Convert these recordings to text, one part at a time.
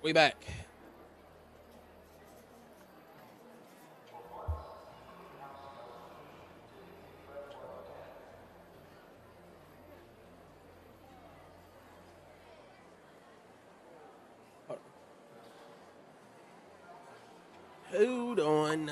We back. Hold on.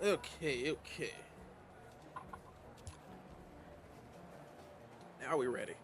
Okay. Now we ready.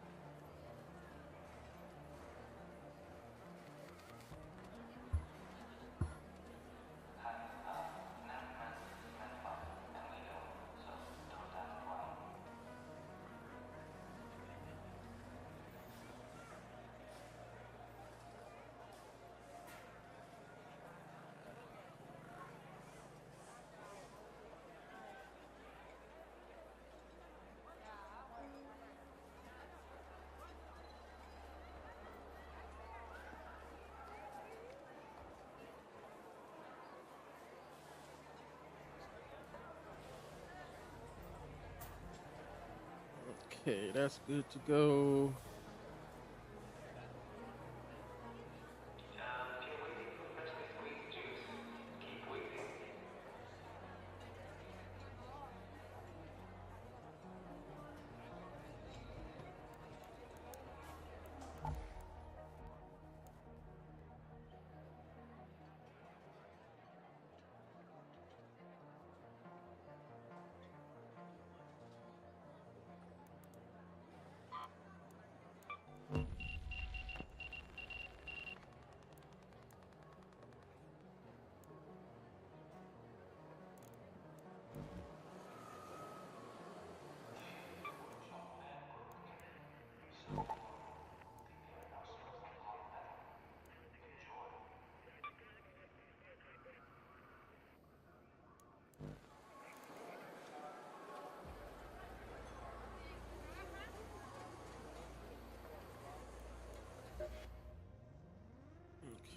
Okay, that's good to go.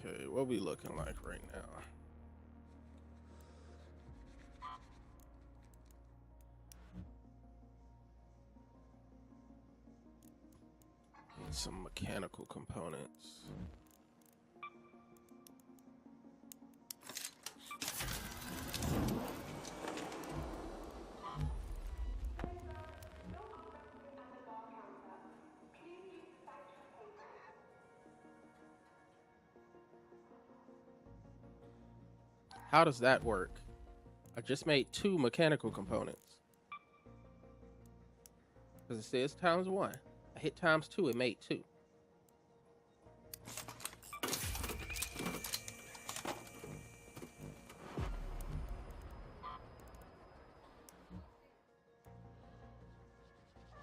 Okay, what we looking like right now? Need some mechanical components. How does that work? I just made two mechanical components. Because it says times one. I hit times two, it made two.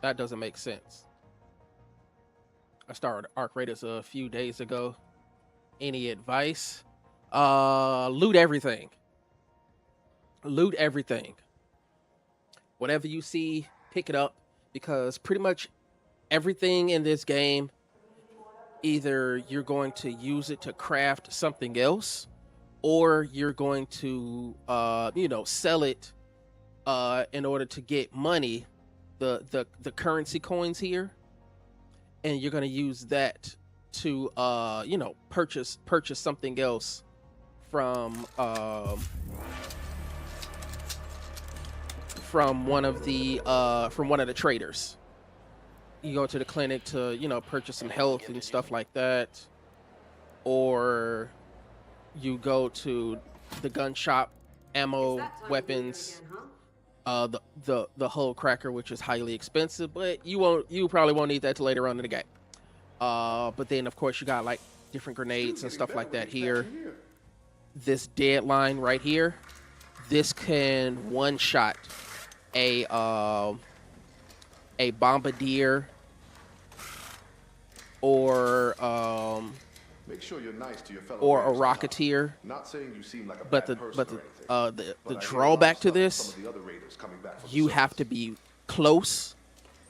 That doesn't make sense. I started Arc Raiders a few days ago. Any advice? Loot everything. Loot everything. Whatever you see, pick it up because pretty much everything in this game, either you're going to use it to craft something else, or you're going to, sell it in order to get money, the currency coins here, and you're going to use that to, purchase something else from from one of the traders. you go to the clinic to, purchase some health and stuff like that, or you go to the gun shop, It's ammo, that time of the year weapons, again, huh? the hull cracker, which is highly expensive, but you probably won't need that till later on in the game. But then of course you got like different grenades and stuff like that here. This deadline right here, this can one shot a bombardier or Make sure you're nice to your fellow or a Raiders, Tom. rocketeer. Not saying you seem like a But bad person or anything. the But I hear a lot drawback of to stuff from this, some of the other Raiders coming back from the you have service. to be close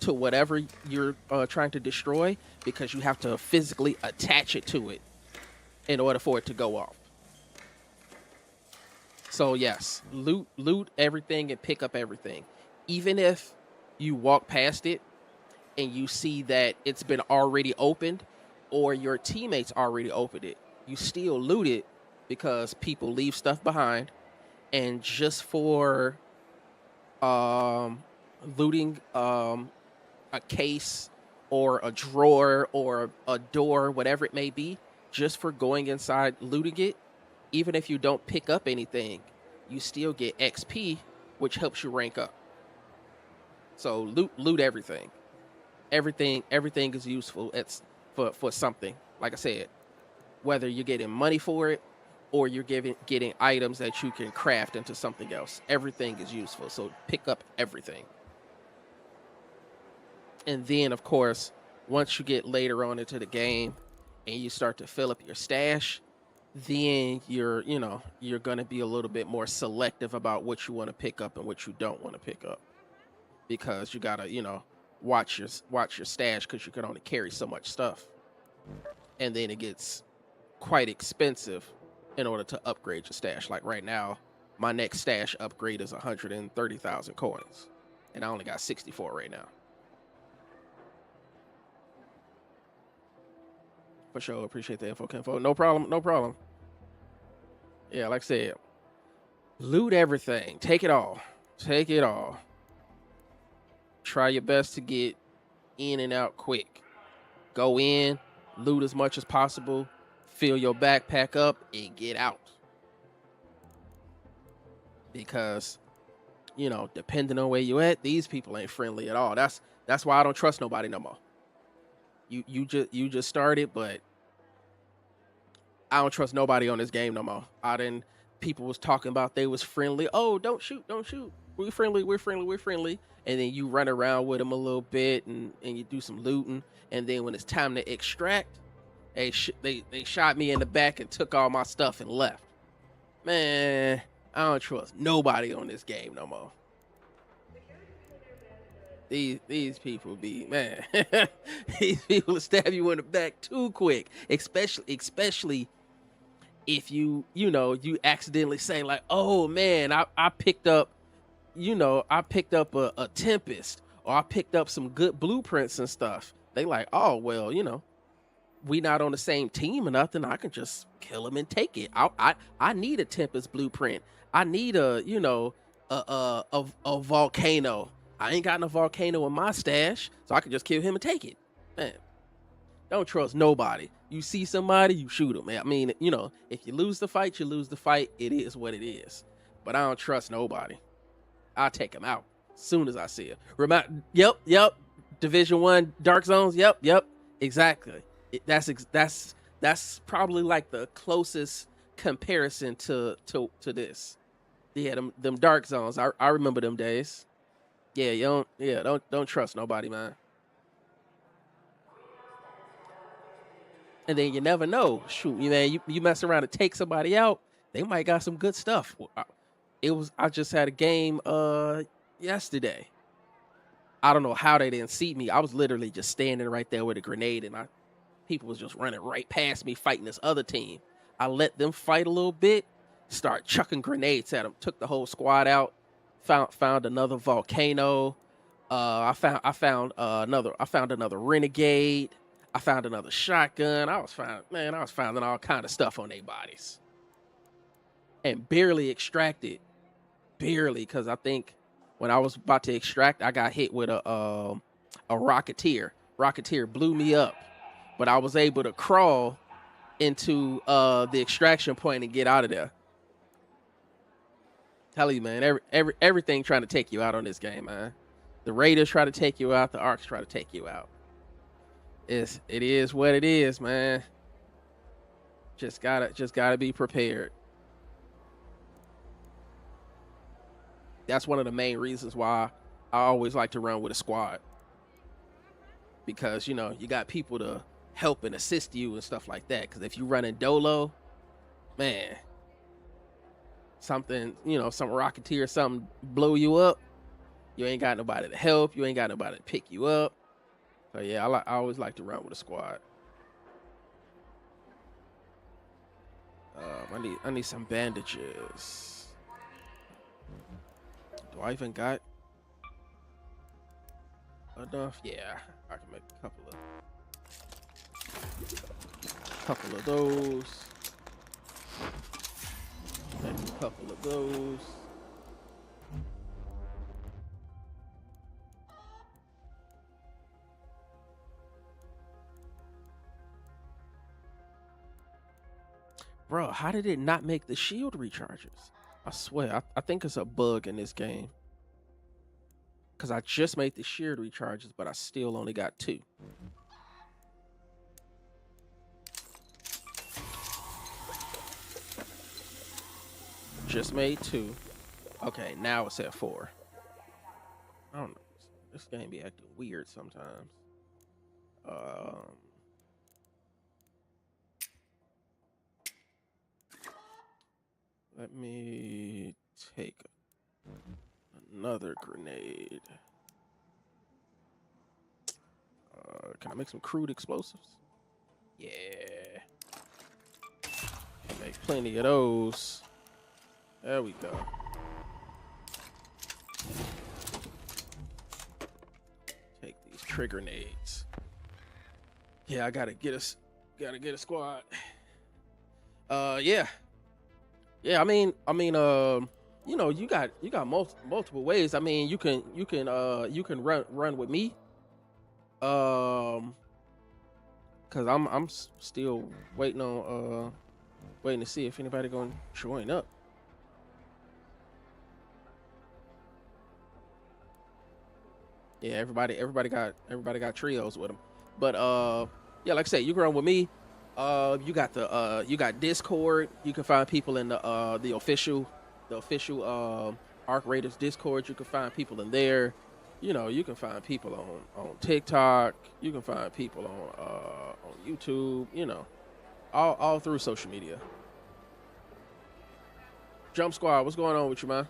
to whatever you're trying to destroy, because you have to physically attach it to it in order for it to go off. So yes, loot everything and pick up everything. Even if you walk past it and you see that it's been already opened or your teammates already opened it, you still loot it, because people leave stuff behind. And just for looting a case or a drawer or a door, whatever it may be, just for going inside looting it, even if you don't pick up anything, you still get XP, which helps you rank up. So loot everything. Everything is useful for something. Like I said, whether you're getting money for it or you're getting items that you can craft into something else, everything is useful. So pick up everything. And then of course, once you get later on into the game and you start to fill up your stash, then you're going to be a little bit more selective about what you want to pick up and what you don't want to pick up, because you got to, watch your stash, because you can only carry so much stuff. And then it gets quite expensive in order to upgrade your stash. Like right now, my next stash upgrade is 130,000 coins, and I only got 64 right now. For sure, appreciate the info, Kinfo. No problem. Yeah, like I said, loot everything. Take it all. Try your best to get in and out quick. Go in, loot as much as possible, fill your backpack up, and get out. Because, depending on where you at, these people ain't friendly at all. That's why I don't trust nobody no more. You just started, but I don't trust nobody on this game no more. People was talking about they was friendly. Oh, don't shoot. We're friendly. And then you run around with them a little bit and you do some looting. And then when it's time to extract, they shot me in the back and took all my stuff and left. Man, I don't trust nobody on this game no more. These people be, man. These people stab you in the back too quick, especially if you accidentally say like, oh man, I picked up a Tempest, or I picked up some good blueprints and stuff. They like, oh well, we not on the same team or nothing. I can just kill them and take it. I need a Tempest blueprint. I need a volcano. I ain't got no volcano in my stash, so I can just kill him and take it. Man, don't trust nobody. You see somebody, you shoot them. I mean, if you lose the fight, you lose the fight. It is what it is. But I don't trust nobody. I'll take him out as soon as I see him. Yep. Division 1 Dark Zones. Yep. Exactly. That's probably like the closest comparison to this. Yeah, them Dark Zones. I remember them days. Yeah, don't trust nobody, man. And then you never know. Shoot, you mess around and take somebody out, they might got some good stuff. I just had a game yesterday. I don't know how they didn't see me. I was literally just standing right there with a grenade, and people was just running right past me fighting this other team. I let them fight a little bit, start chucking grenades at them, took the whole squad out. Found another volcano. I found another renegade. I found another shotgun. I was finding all kind of stuff on their bodies, and barely extracted. Barely, because I think when I was about to extract, I got hit with a rocketeer. Rocketeer blew me up, but I was able to crawl into the extraction point and get out of there. Tell you, man, everything trying to take you out on this game, man. The Raiders try to take you out. The Arcs try to take you out. It is what it is, man. Just gotta be prepared. That's one of the main reasons why I always like to run with a squad, because you got people to help and assist you and stuff like that. Because if you run in dolo, man, some Rocketeer, something blow you up, you ain't got nobody to help. You ain't got nobody to pick you up. So yeah, I always like to run with a squad. I need some bandages. Do I even got enough? Yeah, I can make a couple of those. Make a couple of those. Bro, how did it not make the shield recharges? I swear, I think it's a bug in this game. Because I just made the shield recharges, but I still only got 2. Just made 2. Okay, now it's at 4. I don't know. This game be acting weird sometimes. Let me take another grenade. Can I make some crude explosives? Yeah. Can make plenty of those. There we go. Take these trigger nades. Yeah, I gotta get a squad. Yeah. Yeah, I mean, you got multiple ways. I mean, you can run with me. Cause I'm still waiting to see if anybody gonna join up. Yeah, everybody got trios with them. But yeah, like I said, you can run with me. You got Discord. You can find people in the official Arc Raiders Discord. You can find people in there. You can find people on TikTok. You can find people on YouTube. All through social media. Jump Squad, what's going on with you, man?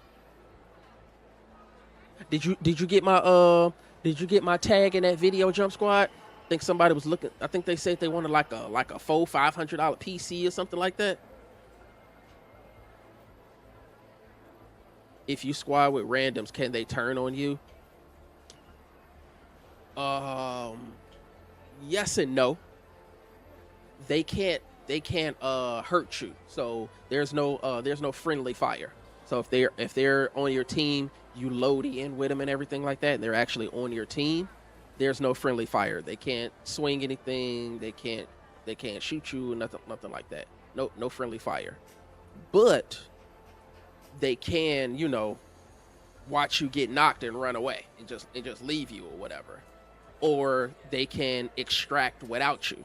Did you get my tag in that video, Jump Squad? I think somebody was looking. I think they said they wanted like a $500 PC or something like that. If you squad with randoms, can they turn on you? Yes and no. They can't hurt you. So there's no friendly fire. So if they're on your team, you load in with them and everything like that, and they're actually on your team, there's no friendly fire. They can't swing anything. They can't shoot you. Nothing like that. No friendly fire. But they can, watch you get knocked and run away and just leave you or whatever. Or they can extract without you.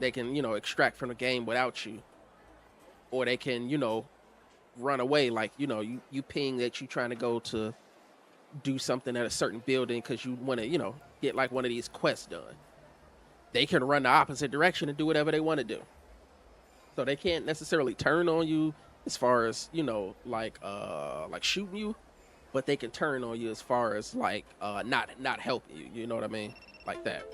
They can, extract from the game without you. Or they can, run away, like, you ping that you trying to go to do something at a certain building because you want to, get like one of these quests done. They can run the opposite direction and do whatever they want to do. So they can't necessarily turn on you as far as, like shooting you, but they can turn on you as far as like not helping you. You know what I mean? Like that.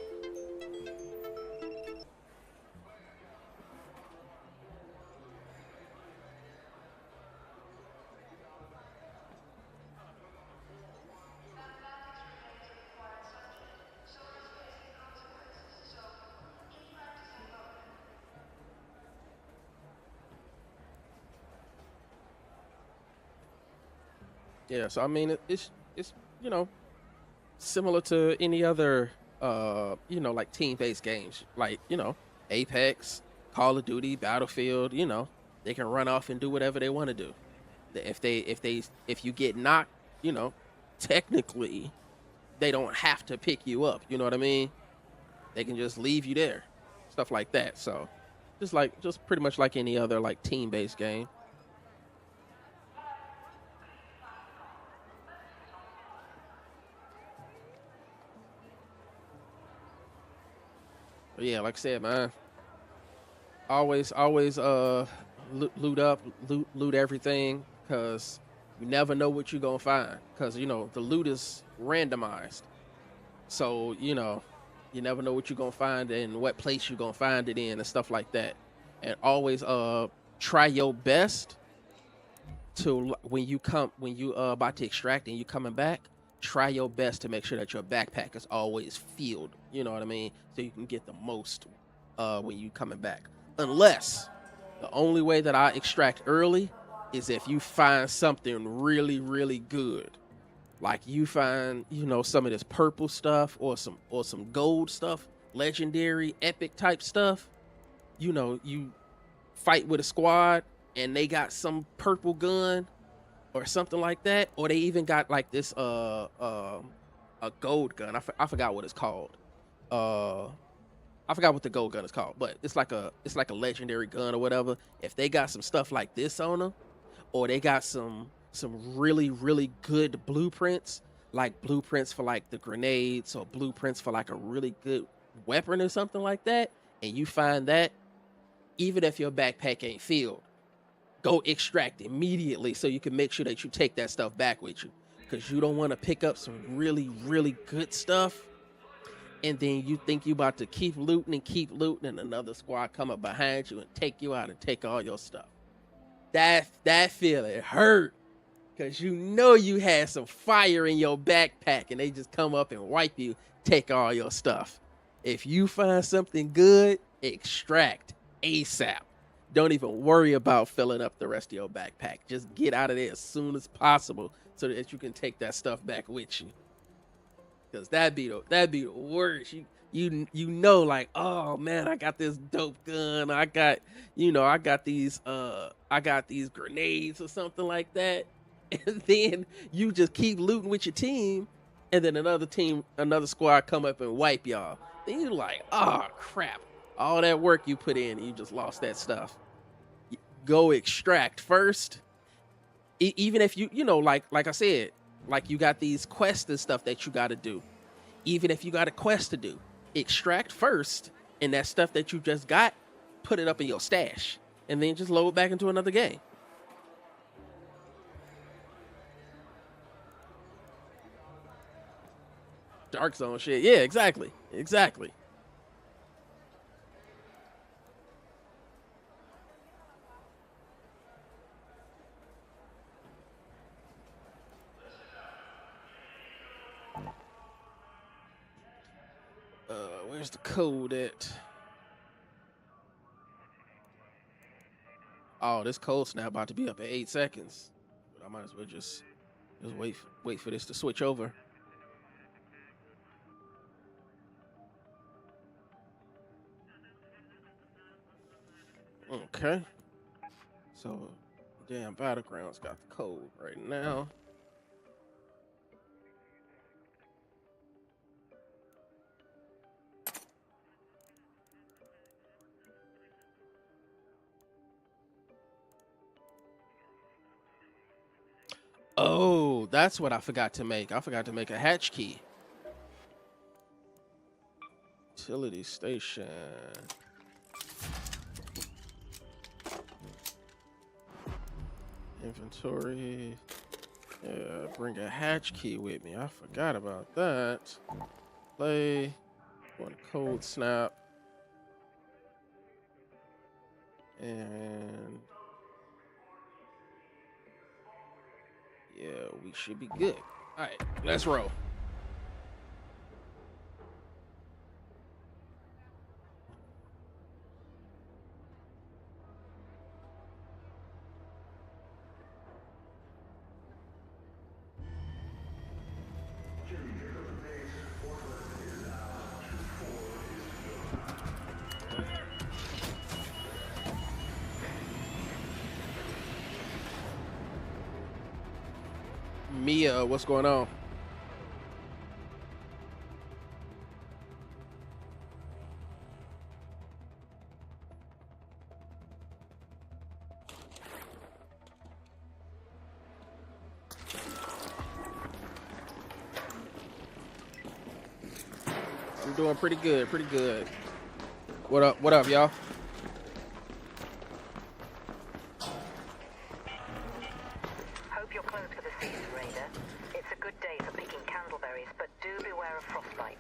Yeah, so I mean, it's similar to any other like team-based games, like, Apex, Call of Duty, Battlefield, they can run off and do whatever they want to do. If you get knocked, you know, technically they don't have to pick you up. You know what I mean? They can just leave you there, stuff like that. So, just pretty much like any other like team-based game. But yeah, like I said, man, always loot up, loot everything, because you never know what you're gonna find. Because the loot is randomized, so you never know what you're gonna find and what place you're gonna find it in and stuff like that. And always try your best to, when you about to extract and you coming back, try your best to make sure that your backpack is always filled. You know what I mean? So you can get the most when you coming back. Unless the only way that I extract early is if you find something really, really good. Like you find, some of this purple stuff or some gold stuff, legendary, epic type stuff. You fight with a squad and they got some purple gun or something like that, or they even got like this a gold gun. I forgot what it's called. I forgot what the gold gun is called, but it's like a legendary gun or whatever. If they got some stuff like this on them, or they got some really, really good blueprints, like blueprints for like the grenades or blueprints for like a really good weapon or something like that, and you find that, even if your backpack ain't filled, go extract immediately so you can make sure that you take that stuff back with you, because you don't want to pick up some really, really good stuff and then you think you about to keep looting and another squad come up behind you and take you out and take all your stuff. That feeling hurt, because you had some fire in your backpack and they just come up and wipe you, take all your stuff. If you find something good, extract ASAP. Don't even worry about filling up the rest of your backpack. Just get out of there as soon as possible so that you can take that stuff back with you. Because that'd be the worst. Like, oh man, I got this dope gun. I got these grenades or something like that. And then you just keep looting with your team, and then another squad come up and wipe y'all. Then you're like, oh crap. All that work you put in, you just lost that stuff. Go extract first. Even if like I said, like you got these quests and stuff that you got to do. Even if you got a quest to do, extract first, and that stuff that you just got, put it up in your stash, and then just load back into another game. Dark Zone shit. Yeah, exactly. Where's the code at? Oh, this cold snap about to be up at 8 seconds. But I might as well just wait for this to switch over. Okay. So, damn, Battlegrounds got the code right now. Oh, that's what I forgot to make. I forgot to make a hatch key. Utility station. Inventory. Yeah, bring a hatch key with me. I forgot about that. Play. One cold snap. And yeah, we should be good. All right, let's roll. Mia, what's going on? I'm doing pretty good, pretty good. What up, y'all? Hope you're close for the season, Raider. It's a good day for picking candleberries, but do beware of frostbite.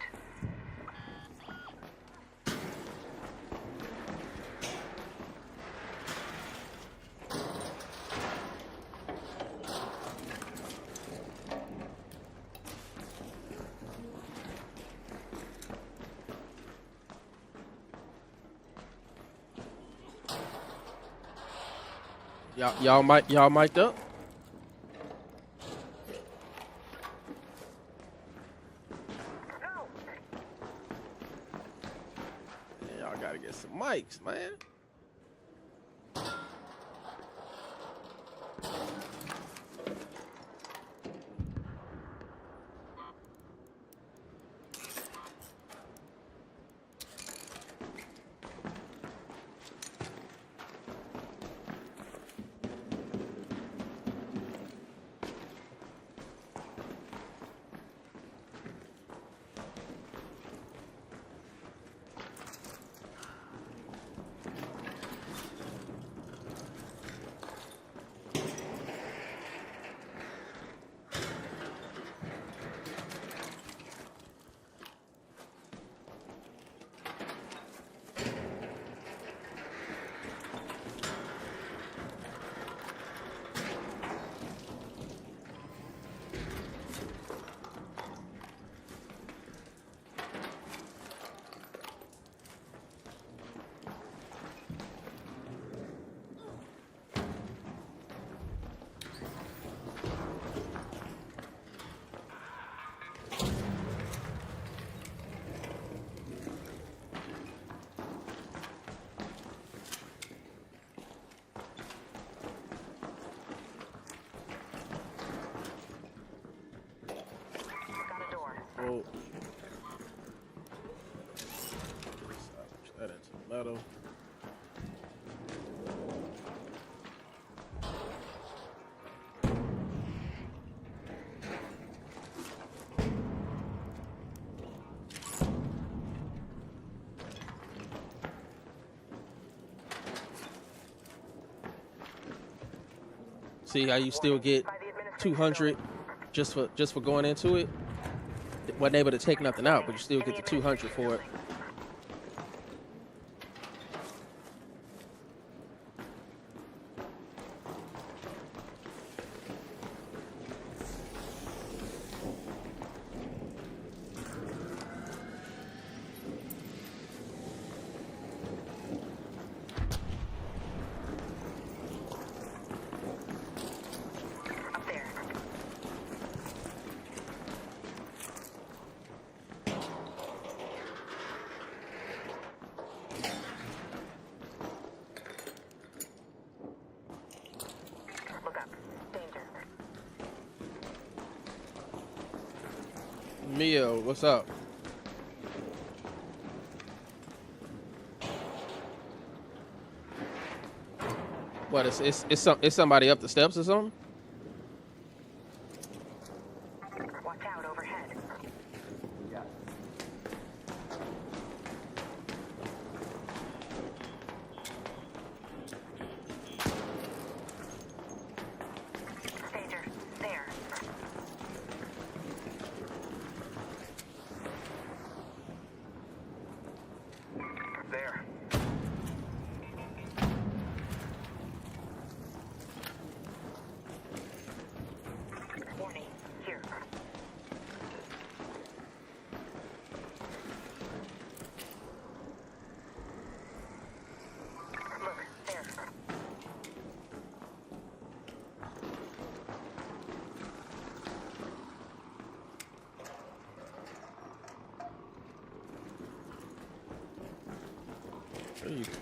Y'all mic'd up? Y'all gotta get some mics, man. Got a door. Oh. Push that into metal. See how you still get 200 just for going into it. Wasn't able to take nothing out, but you still get the 200 for it. Up there. Look up. Danger. Mio, what's up? What it's somebody up the steps or something? Watch out overhead. Danger. There. There. Warning. Here. Look. There.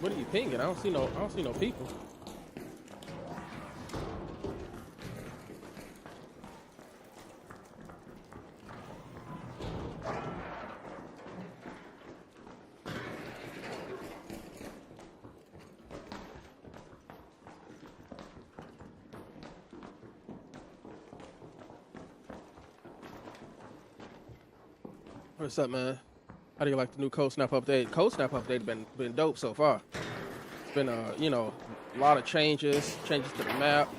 What are you pinging? I don't see no people. What's up, man? How do you like the new Cold Snap update? Cold Snap update been dope so far. It's been you know, a lot of changes to the map.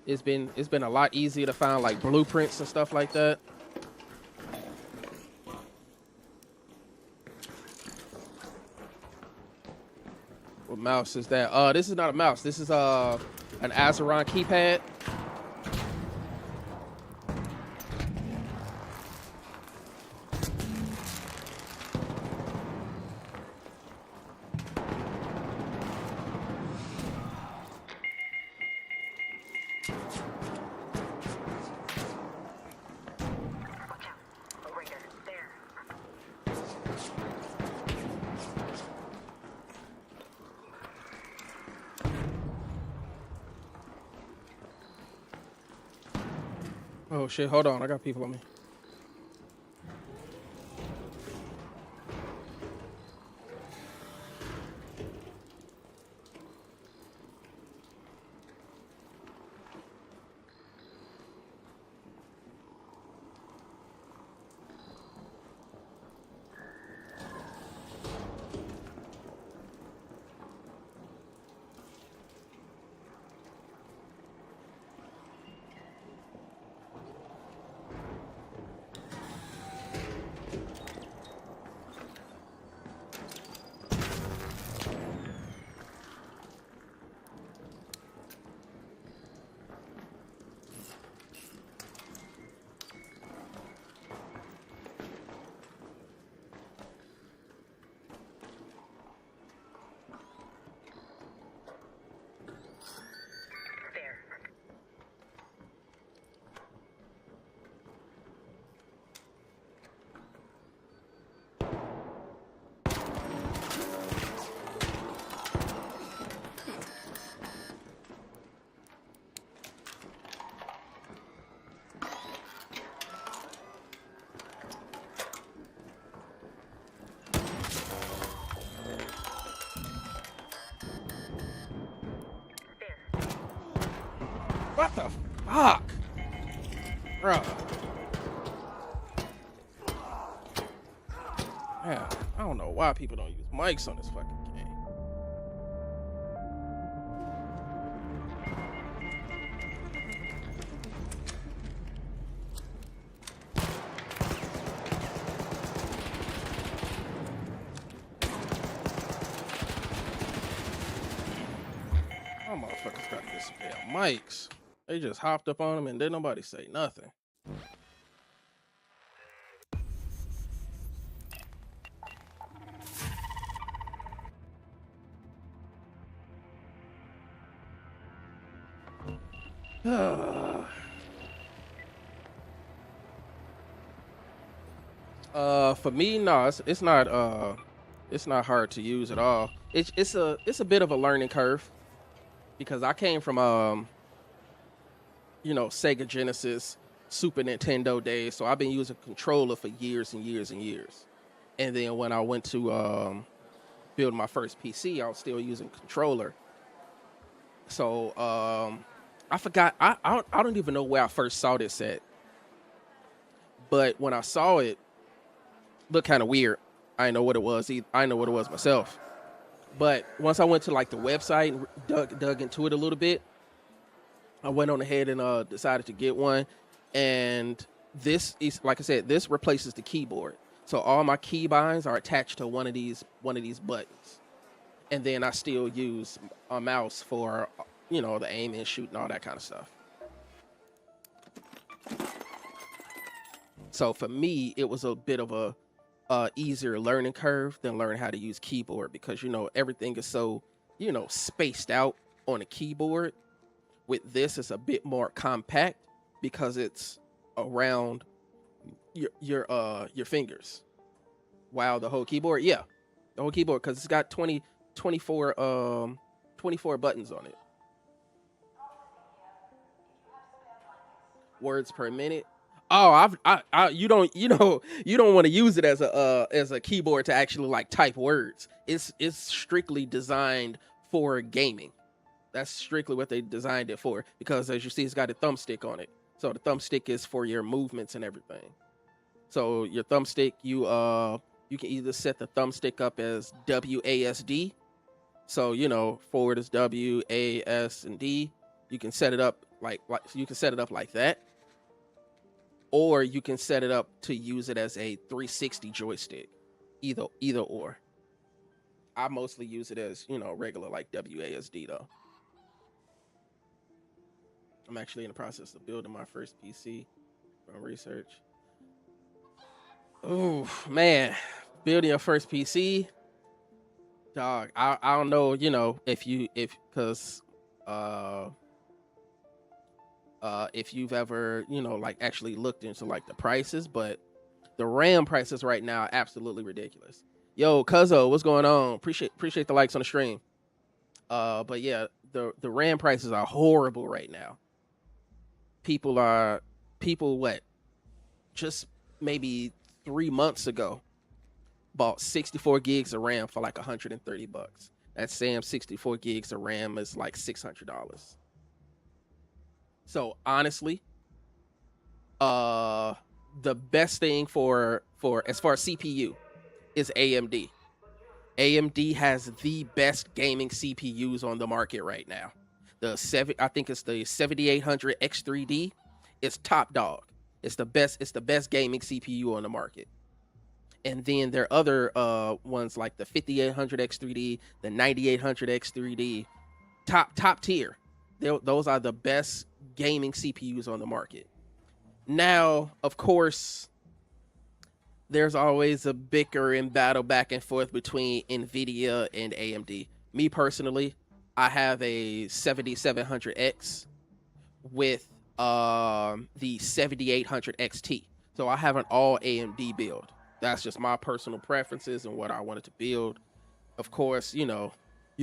It's been a lot easier to find like blueprints and stuff like that. What mouse is that? This is not a mouse. This is an Azeron keypad. Watch out. Raider, there. Oh shit! Hold on, I got people on me. There. There. What the fuck, bro? Yeah, I don't know why people don't use mics on this fucking game. Oh, motherfuckers got this damn mics. They just hopped up on them and didn't nobody say nothing. For me, no, it's not hard to use at all. It's a bit of a learning curve because I came from you know, Sega Genesis, Super Nintendo days, so I've been using controller for years and years and years. And then when I went to build my first PC, I was still using controller. So I forgot. I don't even know where I first saw this at. But when I saw it, looked kind of weird. I didn't know what it was. I didn't know what it was myself. But once I went to like the website and dug into it a little bit, I went on ahead and decided to get one. And this is, like I said, this replaces the keyboard. So all my keybinds are attached to one of these buttons. And then I still use a mouse for, you know, the aim and shoot and all that kind of stuff. So for me, it was a bit of a easier learning curve than learning how to use keyboard because, you know, everything is so, you know, spaced out on a keyboard. With this, it's a bit more compact because it's around your fingers. Wow, the whole keyboard, yeah, the whole keyboard, because it's got 24 buttons on it. Words per minute. Oh, you don't want to use it as a keyboard to actually like type words. It's strictly designed for gaming. That's strictly what they designed it for because as you see, it's got a thumbstick on it. So the thumbstick is for your movements and everything. So your thumbstick, you can either set the thumbstick up as WASD. So forward is W, A, S, and D. You can set it up like you can set it up like that, or you can set it up to use it as a 360 joystick. Either or. I mostly use it as regular like WASD though. I'm actually in the process of building my first PC from research. Oh man, building your first PC, dog. I don't know, because if you've ever like actually looked into like the prices, but the RAM prices right now are absolutely ridiculous. Yo, Cuzzo, what's going on? Appreciate the likes on the stream. But yeah, the RAM prices are horrible right now. People what? Just maybe 3 months ago, bought 64 gigs of RAM for like $130. That same 64 gigs of RAM is like $600. So honestly, the best thing for as far as CPU is AMD. AMD has the best gaming CPUs on the market right now. I think it's the 7800 X3D. It's top dog. It's the best gaming CPU on the market. And then there are other ones like the 5800 X3D, the 9800 X3D, top tier. Those are the best gaming CPUs on the market. Now, of course, there's always a bicker and battle back and forth between NVIDIA and AMD. Me personally, I have a 7700X with the 7800 XT. So I have an all AMD build. That's just my personal preferences and what I wanted to build. Of course, you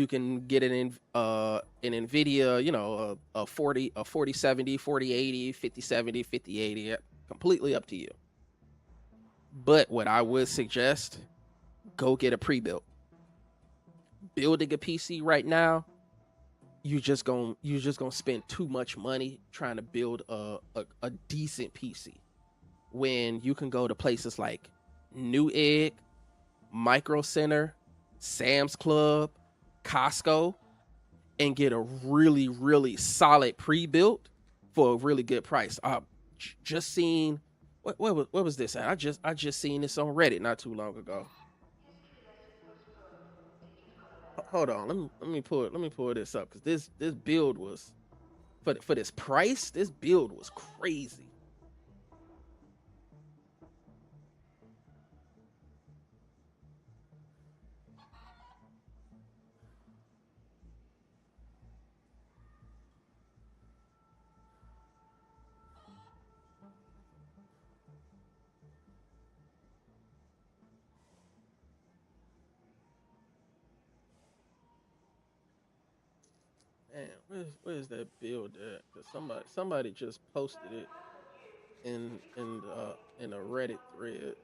can get it in an NVIDIA, a 4070, 4080, 5070, 5080, completely up to you. But what I would suggest, go get a pre-built. Building a PC right now, you're just gonna spend too much money trying to build a decent PC when you can go to places like Newegg, Micro Center, Sam's Club, Costco, and get a really, really solid pre-built for a really good price. Just seen what was this at? I just seen this on Reddit not too long ago. Hold on, let me pull this up because this build was for this price. This build was crazy. Man, where's that build at? Cause somebody just posted it in a Reddit thread.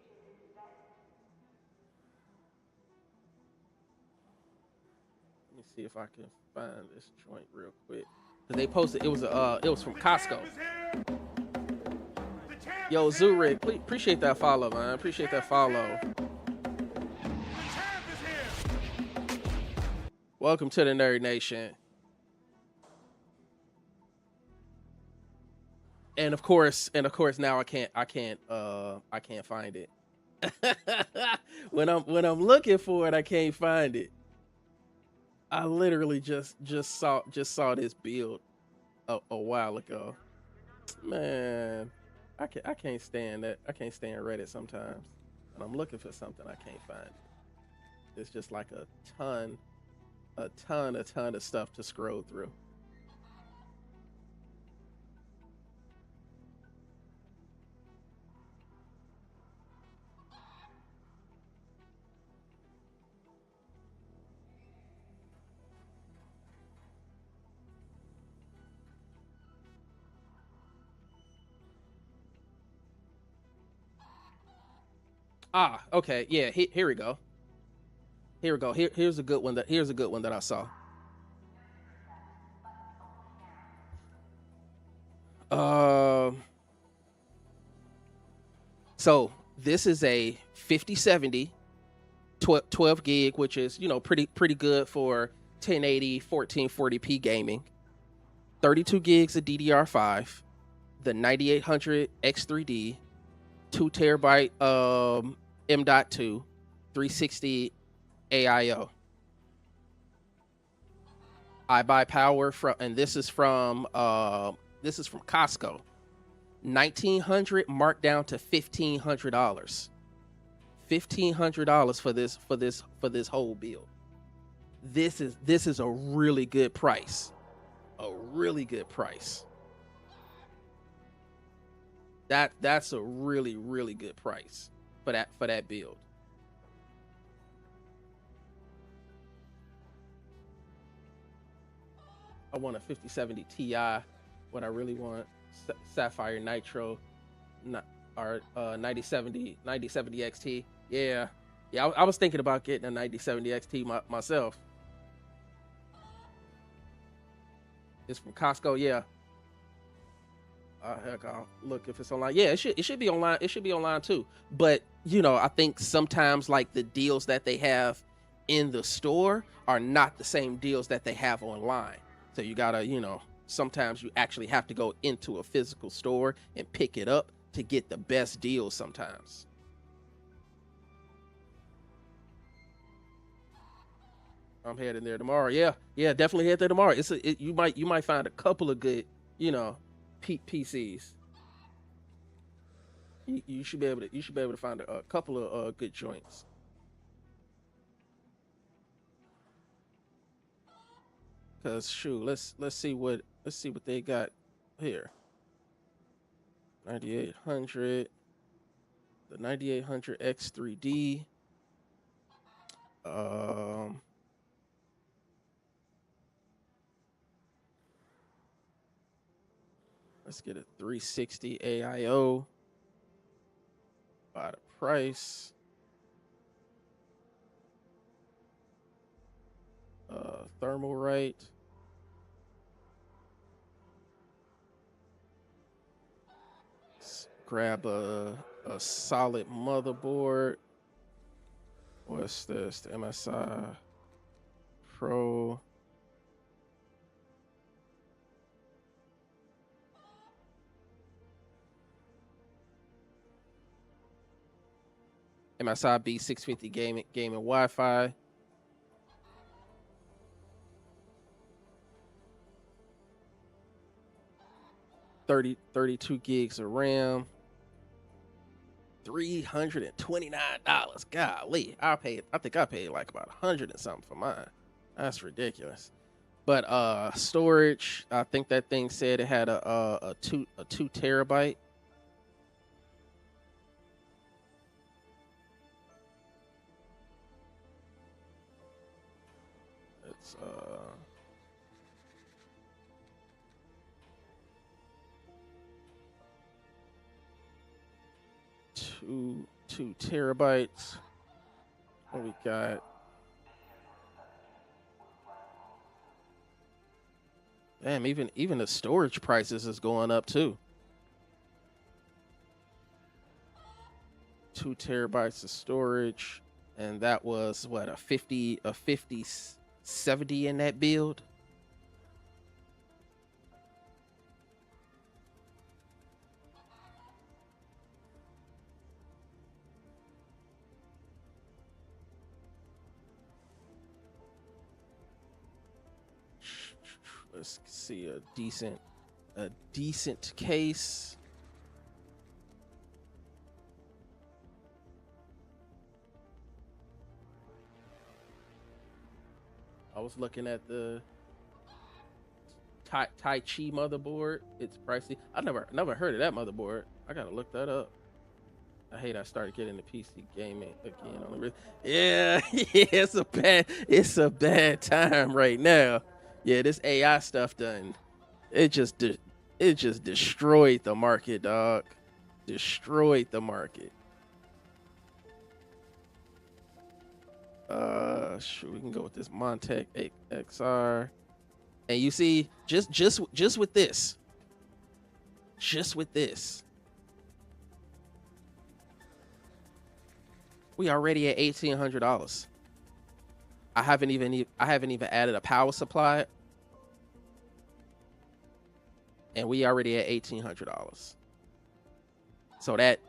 Let me see if I can find this joint real quick. Cause they posted it was from Costco. Yo, Zurich, please, appreciate that follow, man. Appreciate that follow. Welcome to the Nerd Nation. And of course, now I can't find it. when I'm looking for it, I can't find it. I literally just saw this build a while ago. Man, I can't stand that. I can't stand Reddit sometimes. When I'm looking for something, I can't find it. It's just like a ton of stuff to scroll through. Okay, yeah. Here we go. Here's a good one that I saw. So This is a 5070 12 gig, which is, you know, pretty good for 1080 1440p gaming. 32 gigs of DDR5, the 9800 X3D, 2 terabyte M.2, 360 AIO. I buy power from, and this is from Costco. $1,900 marked down to $1,500. $1,500 for this whole build. This is a really good price. A really good price. That's a really good price for that build. I want a 5070 Ti. What I really want, Sapphire Nitro, or 9070 XT. Yeah, I was thinking about getting a 9070 XT myself. It's from Costco. Yeah. Heck, I'll look if it's online. Yeah, it should be online. It should be online too. But you know, I think sometimes like the deals that they have in the store are not the same deals that they have online. So you gotta, you know, sometimes you actually have to go into a physical store and pick it up to get the best deals sometimes. I'm heading there tomorrow. Yeah, definitely head there tomorrow. You might find a couple of good, you know, PCs. You should be able to find a couple of good joints. Cause shoot, let's see what they got here. 9800, the 9800 X3D. Let's get a 360 AIO. By the price. Thermalright. Let's grab a solid motherboard. What's this? The MSI Pro. MSI B650 gaming Wi-Fi. $32 gigs of RAM. $329. Golly, I think I paid like about 100 and something for mine. That's ridiculous. But storage, I think that thing said it had a 2 terabyte. It's 2 terabytes. What we got? Damn, even the storage prices is going up too. 2 terabytes of storage, and that was what, a 5070 in that build. Let's see a decent case. I was looking at the Tai Chi motherboard. It's pricey. I never heard of that motherboard. I gotta look that up. I hate I started getting the PC gaming again on the yeah, it's a bad time right now. Yeah, this AI stuff done. It just destroyed the market, dog. Destroyed the market. Sure, we can go with this Montech XR. And you see, just with this. Just with this. We already at $1,800. I haven't even added a power supply, and we already at $1,800. So that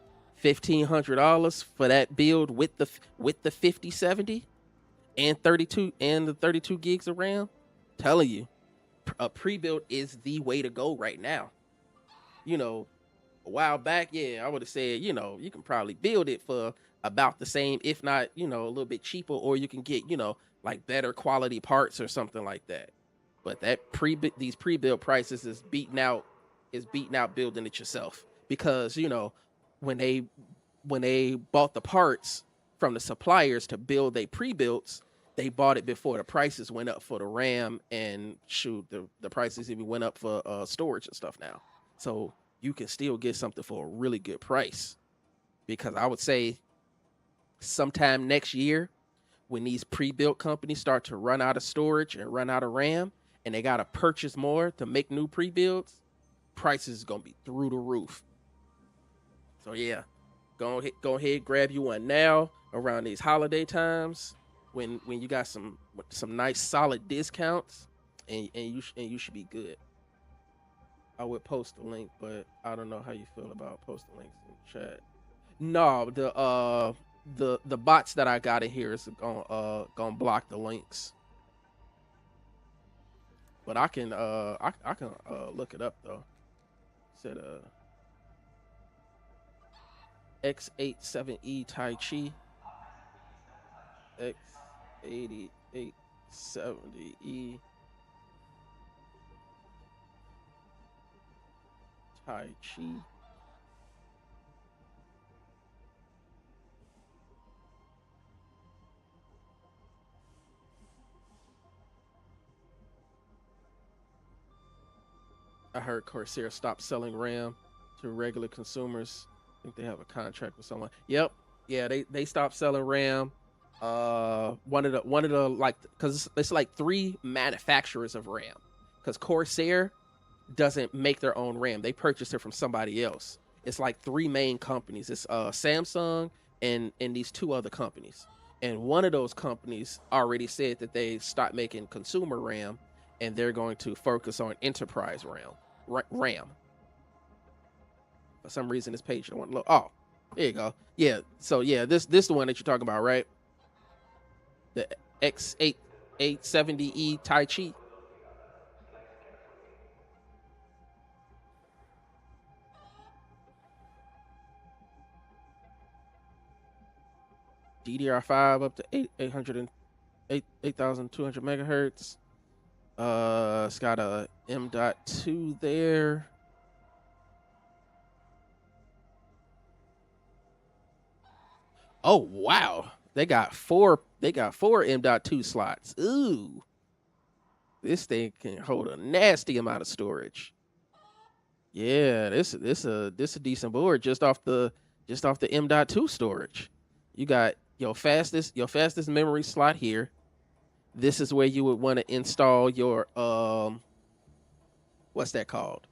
$1,500 for that build with the 5070 and 32 and the 32 gigs of RAM, telling you, a pre-built is the way to go right now. You know, a while back, yeah, I would have said, you know, you can probably build it for about the same, if not, you know, a little bit cheaper, or you can get, you know, like better quality parts or something like that. But that these pre-built prices is beating out building it yourself, because, you know, when they bought the parts from the suppliers to build their pre-builts, they bought it before the prices went up for the RAM, and shoot, the prices even went up for storage and stuff now. So you can still get something for a really good price, because I would say sometime next year, when these pre-built companies start to run out of storage and run out of RAM, and they got to purchase more to make new pre-builds, prices is going to be through the roof. So yeah, go ahead, grab you one now around these holiday times when you got some nice solid discounts, and you should be good. I would post the link, but I don't know how you feel about posting links in the chat. No, the bots that I got in here is gonna block the links. But I can look it up though. Said X87E Tai Chi. X8870E Tai Chi. I heard Corsair stopped selling RAM to regular consumers. I think they have a contract with someone. Yep. Yeah, they stopped selling RAM. One of the like, because it's like 3 manufacturers of RAM. Because Corsair doesn't make their own RAM. They purchase it from somebody else. It's like 3 main companies. It's Samsung and these 2 other companies. And one of those companies already said that they stopped making consumer RAM, and they're going to focus on enterprise RAM. For some reason, this page don't want to load. Oh, there you go. Yeah. So yeah, this the one that you're talking about, right? The X8870E Tai Chi. DDR5 up to 8,200 megahertz. It's got a M.2 there. Oh wow, they got 4 M.2 slots. Ooh, this thing can hold a nasty amount of storage. Yeah, this a decent board just off the M.2 storage. You got your fastest memory slot here. This is where you would want to install your what's that called?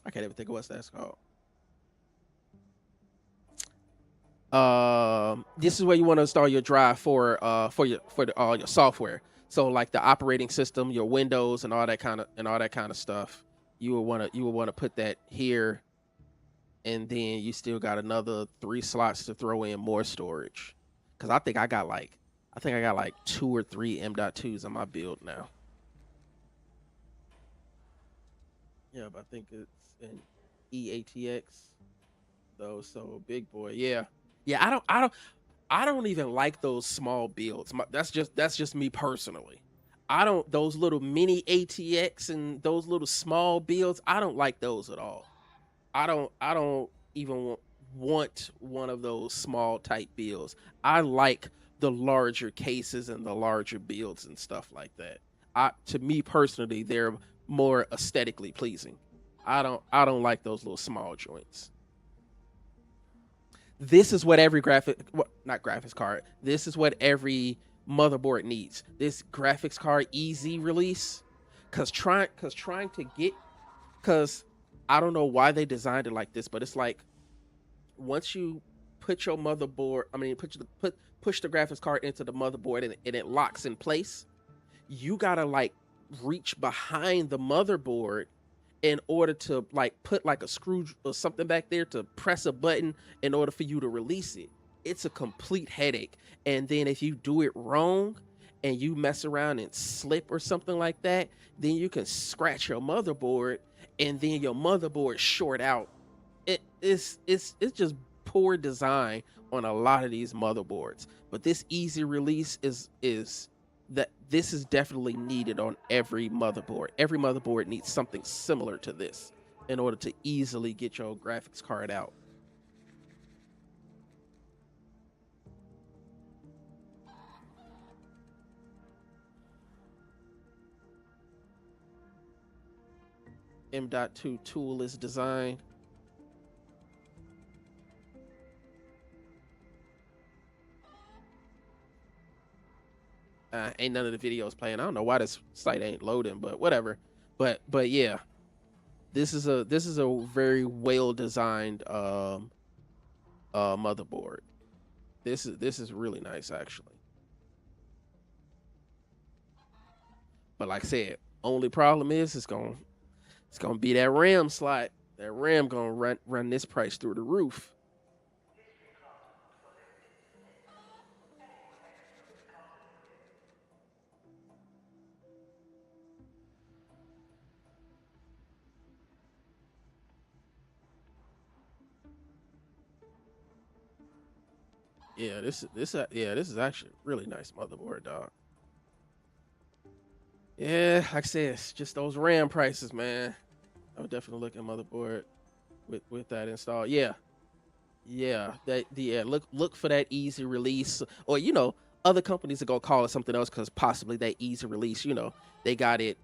I can't even think of what that's called. This is where you want to install your drive for your software. So like the operating system, your Windows, and all that kind of stuff. You would want to put that here, and then you still got another 3 slots to throw in more storage. Because I think I got like 2 or 3 M.2s on my build now. Yeah, but I think it's an EATX though, so big boy. Yeah. I don't even like those small builds. That's just me personally. Those little mini ATX and those little small builds, I don't like those at all. I don't even want one of those small type builds. I like the larger cases and the larger builds and stuff like that. To me personally, they're more aesthetically pleasing. I don't like those little small joints. This is what every not graphics card. This is what every motherboard needs. This graphics card EZ release, cause I don't know why they designed it like this, but it's like once you put your motherboard, push the graphics card into the motherboard and it locks in place, you gotta like reach behind the motherboard in order to like put like a screw or something back there to press a button in order for you to release it. It's a complete headache. And then if you do it wrong and you mess around and slip or something like that, then you can scratch your motherboard and then your motherboard short out. It's just poor design on a lot of these motherboards. But this easy release is this is definitely needed on every motherboard. Every motherboard needs something similar to this in order to easily get your graphics card out. M.2 tool is designed. Ain't none of the videos playing. I don't know why this site ain't loading, but whatever. But yeah, this is a very well designed motherboard. This is really nice actually. But like I said, only problem is it's gonna be that RAM slot. That RAM gonna run this price through the roof. Yeah, this is actually a really nice motherboard, dog. Yeah, like I said, it's just those RAM prices, man. I would definitely look at motherboard with that installed. Yeah, look for that easy release, or other companies are gonna call it something else because possibly that easy release. They got it.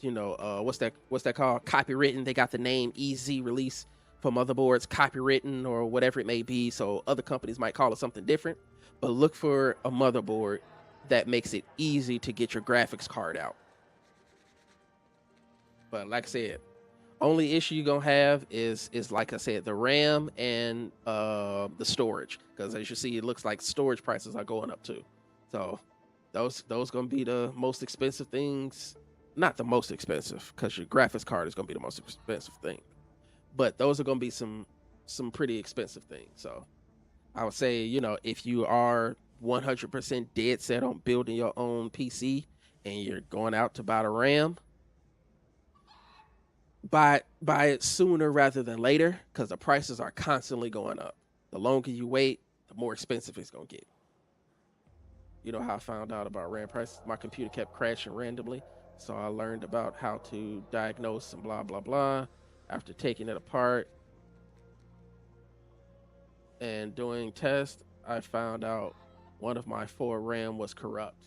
What's that called? Copywritten. They got the name easy release for motherboards, copywritten or whatever it may be. So other companies might call it something different, but look for a motherboard that makes it easy to get your graphics card out. But like I said, only issue you're gonna have is like I said, the RAM and the storage, because as you see, it looks like storage prices are going up too. So those gonna be the most expensive things. Not the most expensive, because your graphics card is gonna be the most expensive thing, but those are gonna be some pretty expensive things. So I would say, if you are 100% dead set on building your own PC and you're going out to buy the RAM, buy it sooner rather than later, because the prices are constantly going up. The longer you wait, the more expensive it's gonna get. You know how I found out about RAM prices? My computer kept crashing randomly, so I learned about how to diagnose and blah blah blah. After taking it apart and doing tests, I found out one of my 4 RAM was corrupt.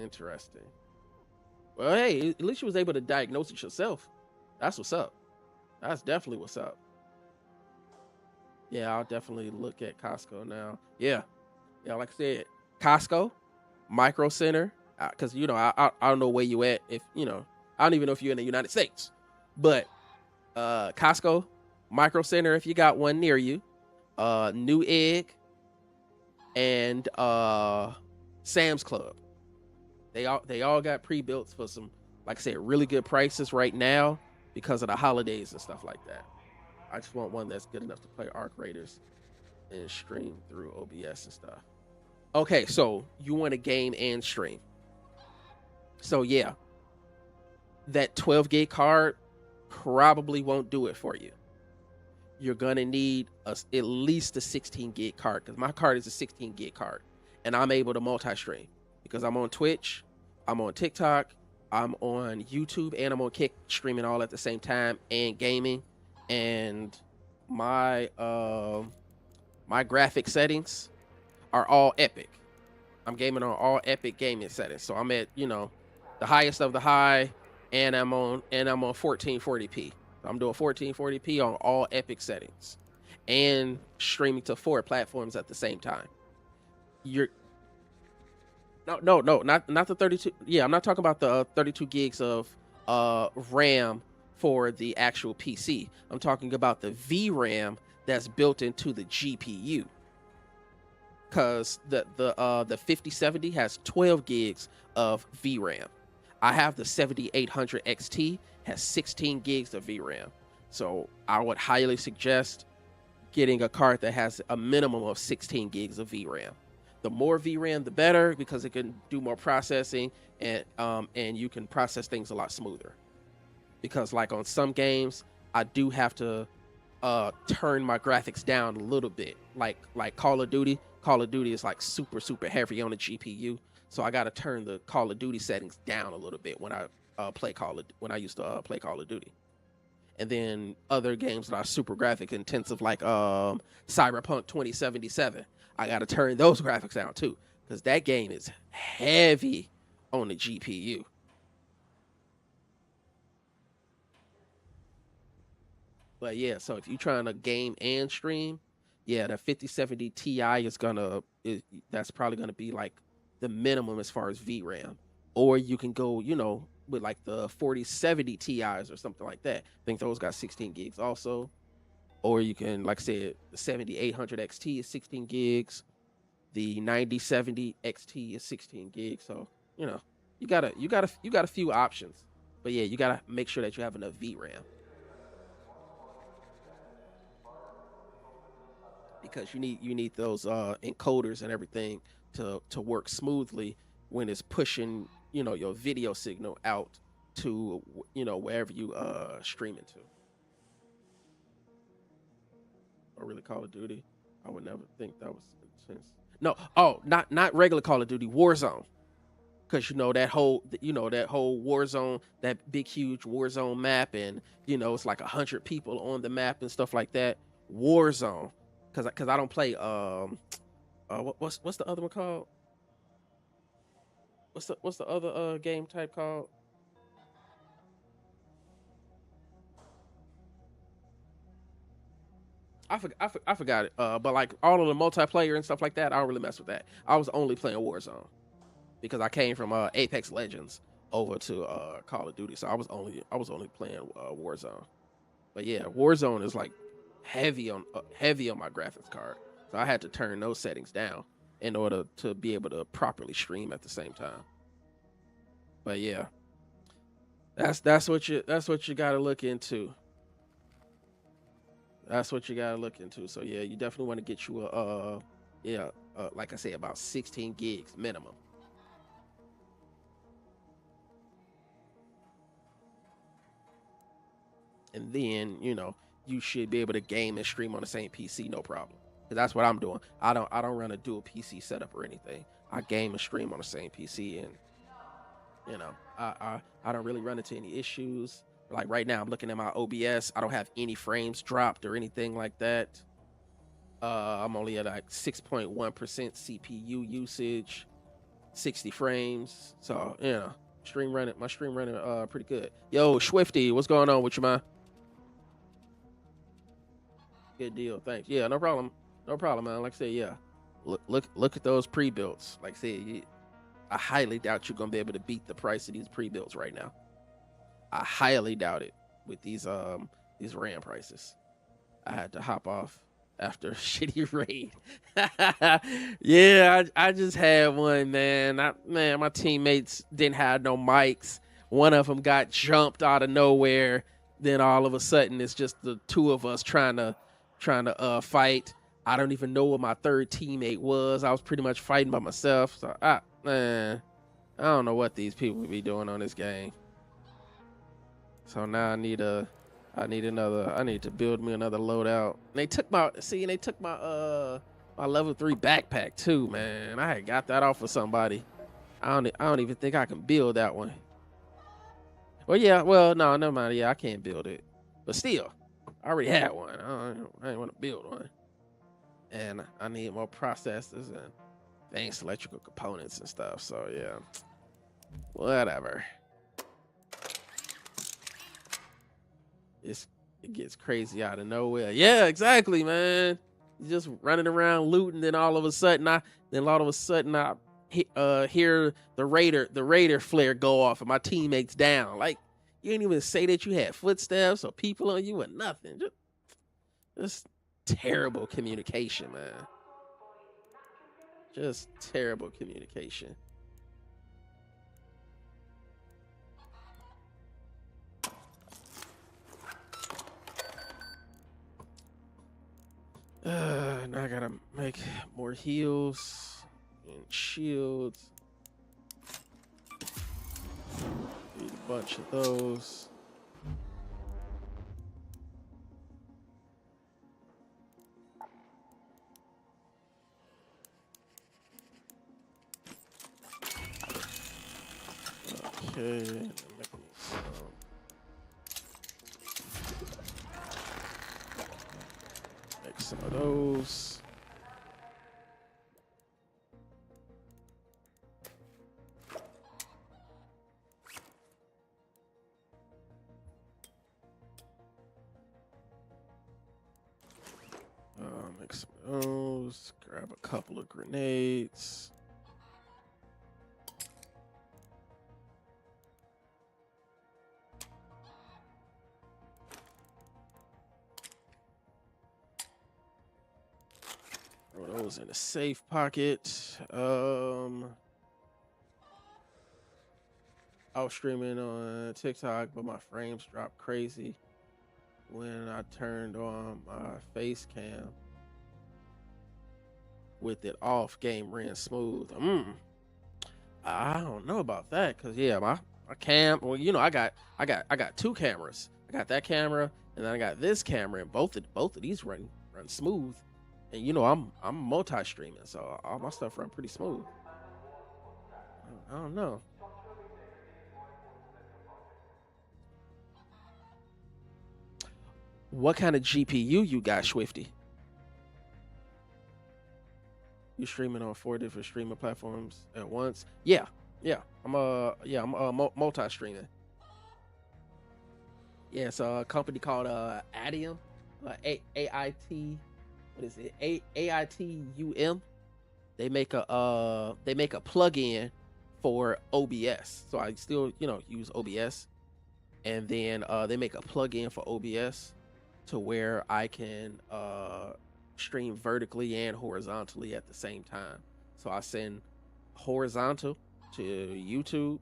Interesting. Well, hey, at least you was able to diagnose it yourself. That's what's up. That's definitely what's up. Yeah, I'll definitely look at Costco now. Yeah, like I said, Costco, Micro Center, because I don't know where you at. If I don't even know if you're in the United States, but Costco, Micro Center, if you got one near you, Newegg, and Sam's Club. They all got pre-built for some, like I said, really good prices right now because of the holidays and stuff like that. I just want one that's good enough to play Arc Raiders and stream through OBS and stuff. Okay, so you want to game and stream. So yeah, that 12 gig card probably won't do it for you. You're gonna need at least a 16 gig card, because my card is a 16 gig card, and I'm able to multi-stream because I'm on Twitch, I'm on TikTok, I'm on YouTube, and I'm on Kick, streaming all at the same time and gaming. And my my graphic settings are all epic. I'm gaming on all epic gaming settings, so I'm at the highest of the high, and I'm on 1440p. I'm doing 1440p on all epic settings and streaming to 4 platforms at the same time. Not the 32. Yeah, I'm not talking about the 32 gigs of RAM for the actual PC. I'm talking about the VRAM that's built into the GPU. Cause the 5070 has 12 gigs of VRAM. I have the 7800 XT has 16 gigs of VRAM. So I would highly suggest getting a card that has a minimum of 16 gigs of VRAM. The more VRAM, the better, because it can do more processing, and you can process things a lot smoother. Because like on some games, I do have to turn my graphics down a little bit. Like Call of Duty. Call of Duty is like super heavy on the GPU, so I got to turn the Call of Duty settings down a little bit when I used to play Call of Duty. And then other games that are super graphic intensive, like Cyberpunk 2077, I got to turn those graphics down too, because that game is heavy on the GPU. But yeah, so if you're trying to game and stream, yeah, the 5070 Ti that's probably gonna be like the minimum as far as VRAM. Or you can go, with like the 4070 Ti's or something like that. I think those got 16 gigs also. Or you can, like I said, the 7800 XT is 16 gigs. The 9070 XT is 16 gigs. So, you got a few options. But yeah, you gotta make sure that you have enough VRAM. Because you need those encoders and everything to work smoothly when it's pushing your video signal out to wherever you stream it to. Or really Call of Duty, I would never think that was intense. No, not regular Call of Duty, Warzone. Because that whole Warzone, that big huge Warzone map, and it's like 100 people on the map and stuff like that. Warzone. Because I don't play what's the other one called? What's the other game type called? I forgot it. But like all of the multiplayer and stuff like that, I don't really mess with that. I was only playing Warzone because I came from Apex Legends over to Call of Duty, so I was only playing Warzone. But yeah, Warzone is like heavy on my graphics card, so I had to turn those settings down in order to be able to properly stream at the same time. But yeah, that's what you got to look into. That's what you got to look into. So yeah, you definitely want to get you like I said, about 16 gigs minimum. And then you should be able to game and stream on the same PC, no problem. Because that's what I'm doing. I don't run a dual PC setup or anything. I game and stream on the same PC, and I don't really run into any issues. Like right now, I'm looking at my OBS. I don't have any frames dropped or anything like that. I'm only at like 6.1% CPU usage, 60 frames. So my stream running pretty good. Yo, Swifty, what's going on with you, man? Good deal, thanks. Yeah, no problem, man. Like I said, yeah, look at those pre-builds. Like I said, I highly doubt you're gonna be able to beat the price of these pre-builds right now. I highly doubt it with these RAM prices. I had to hop off after a shitty raid. Yeah, I just had one, man. My teammates didn't have no mics. One of them got jumped out of nowhere. Then all of a sudden, it's just the two of us trying to fight. I don't even know what my third teammate was. I was pretty much fighting by myself. So I don't know what these people be doing on this game. So now I need to build me another loadout. And they took my level 3 backpack too, man. I had got that off of somebody. I don't even think I can build that one. No, never mind. Yeah, I can't build it. But still, I already had one. I didn't want to build one. And I need more processors and advanced electrical components and stuff. So yeah, whatever. It gets crazy out of nowhere. Yeah, exactly, man. You're just running around looting, then all of a sudden I hear the raider flare go off and my teammates down. Like, you didn't even say that you had footsteps or people on you or nothing. Just terrible communication, man. Just terrible communication. Now I gotta make more heals and shields. Need a bunch of those. Okay, make some of those. Make some of those. Grab a couple of grenades. Throw those in a safe pocket. I was streaming on TikTok, but my frames dropped crazy when I turned on my face cam. With it off, game ran smooth. I don't know about that, cause yeah, my cam. Well, you know, I got two cameras. I got that camera, and then I got this camera, and both of these run smooth. And you know, I'm multi-streaming, so all my stuff run pretty smooth. I don't know. What kind of GPU you got, Swifty? You streaming on 4 different streaming platforms at once? Yeah. I'm multi-streaming. Yeah, it's a company called Adium, AIT. What is it? AITUM. They make a plug-in for OBS. So I still, use OBS, and then they make a plug-in for OBS to where I can stream vertically and horizontally at the same time. So I send horizontal to YouTube,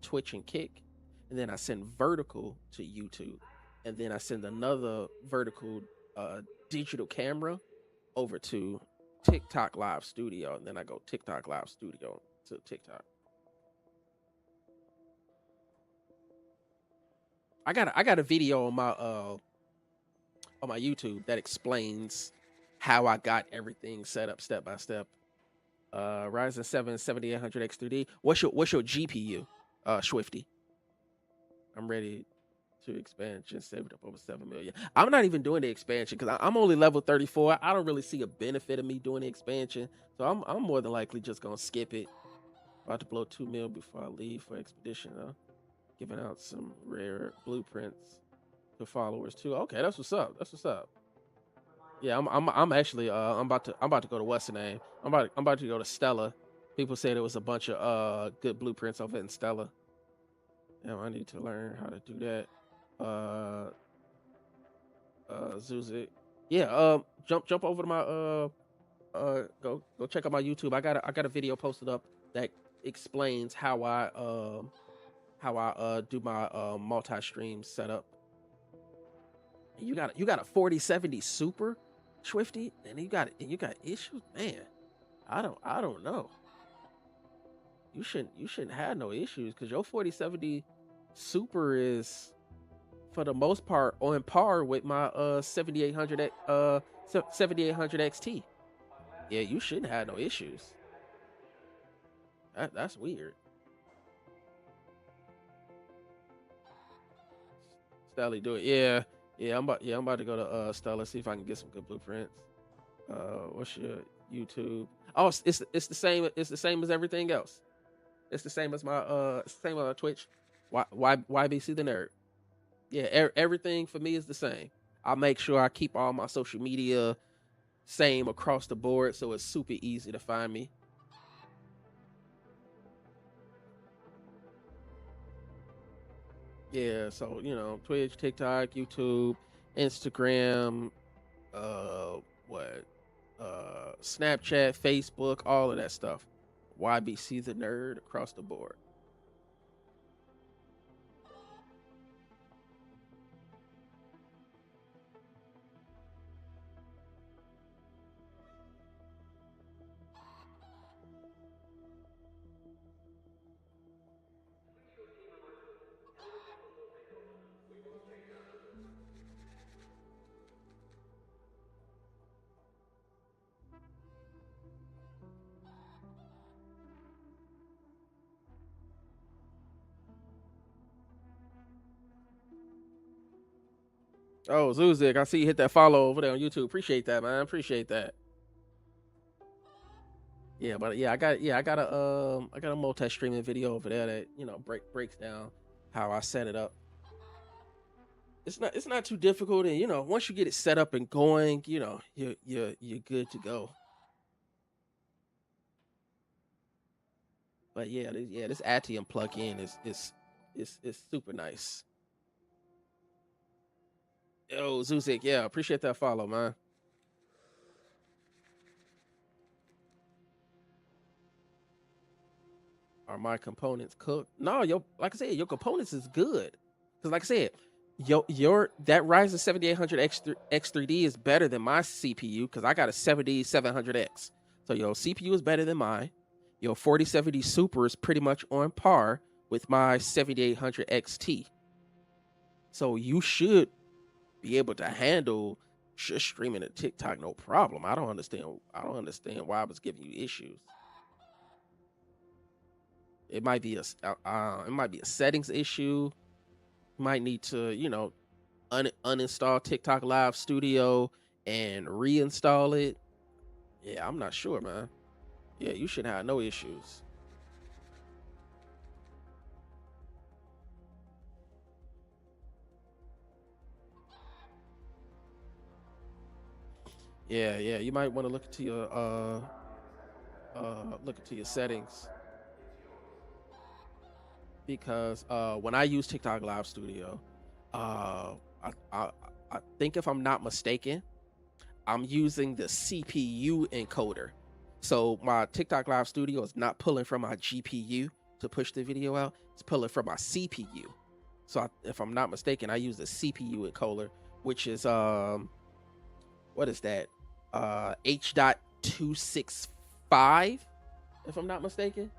Twitch and Kick, and then I send vertical to YouTube, and then I send another vertical digital camera over to TikTok Live Studio, and then I go TikTok Live Studio to TikTok. I got a video on my YouTube that explains how I got everything set up step by step. Ryzen 7 7800X3D. What's your GPU, Swifty? I'm ready to expansion. Saved up over 7 million. I'm not even doing the expansion because I'm only level 34. I don't really see a benefit of me doing the expansion, so I'm more than likely just gonna skip it. About to blow 2 mil before I leave for expedition. Giving out some rare blueprints to followers too. Okay, that's what's up. Yeah, I'm actually I'm about to go to what's the name? I'm about to go to Stella. People said there was a bunch of good blueprints over in Stella. Yeah, I need to learn how to do that. Zuzik. Yeah, jump over to my go check out my YouTube. I got a video posted up that explains how I do my multi-stream setup. You got a 4070 Super, Swifty, and you got issues, man. I don't know. You shouldn't have no issues because your 4070 Super is, for the most part, on par with my 7800 XT. Yeah, you shouldn't have no issues. That's weird. Stella, do it. Yeah, I'm about to go to Stella, see if I can get some good blueprints. What's your YouTube? Oh, it's the same. It's the same as everything else. It's the same as my same on Twitch. YBC the Nerd. Yeah, everything for me is the same. I make sure I keep all my social media same across the board, so it's super easy to find me. Yeah, so Twitch, TikTok, YouTube, Instagram, what, Snapchat, Facebook, all of that stuff. YBC the nerd across the board. Oh, Zuzik, I see you hit that follow over there on YouTube. Appreciate that, man. Appreciate that. Yeah, but yeah, I got a multi-streaming video over there that, you know, breaks down how I set it up. It's not too difficult, and you know, once you get it set up and going, you know, you're good to go. But yeah, this Atium plugin is super nice. Yo, Zuzik, yeah, appreciate that follow, man. Are my components cooked? No, like I said, your components is good. Cause like I said, your that Ryzen 7800 X3D is better than my CPU because I got a 7700X. So your CPU is better than mine. Your 4070 Super is pretty much on par with my 7800 XT. So you should be able to handle just streaming a TikTok no problem. I don't understand why I was giving you issues. It might be a settings issue. You might need to, you know, uninstall TikTok Live Studio and reinstall it. Yeah, I'm not sure, man. Yeah, you should have no issues. Yeah, you might want to look into your settings, because when I use TikTok Live Studio, I think, if I'm not mistaken, I'm using the CPU encoder. So my TikTok Live Studio is not pulling from my GPU to push the video out. It's pulling from my CPU. So if I'm not mistaken, I use the CPU encoder, which is what is that? H.265, if I'm not mistaken.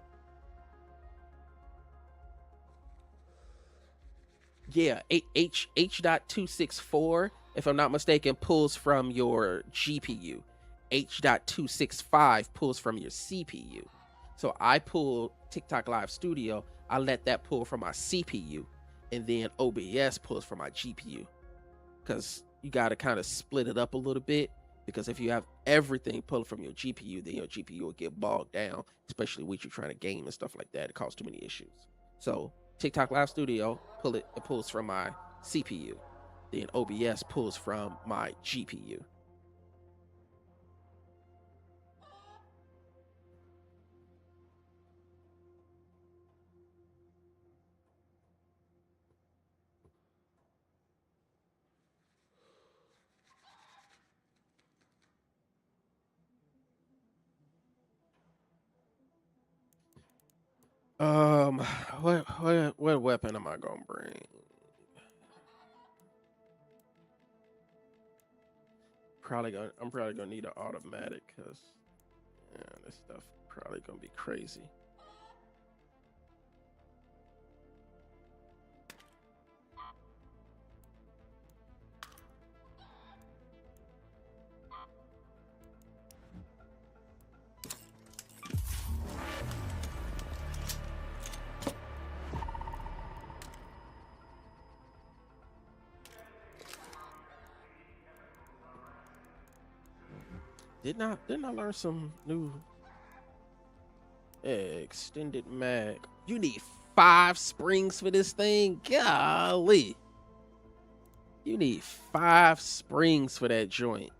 Yeah, H.264, if I'm not mistaken, pulls from your GPU. H.265 pulls from your CPU. So I pull TikTok Live Studio, I let that pull from my CPU, and then OBS pulls from my GPU. Because you got to kind of split it up a little bit, because if you have everything pulled from your GPU, then your GPU will get bogged down, especially when you're trying to game and stuff like that. It causes too many issues. So TikTok Live Studio, it pulls from my CPU. Then OBS pulls from my GPU. What weapon am I gonna bring? I'm probably gonna need an automatic, because this stuff probably gonna be crazy. Didn't I learn some new extended mag? You need 5 springs for this thing? Golly. You need 5 springs for that joint.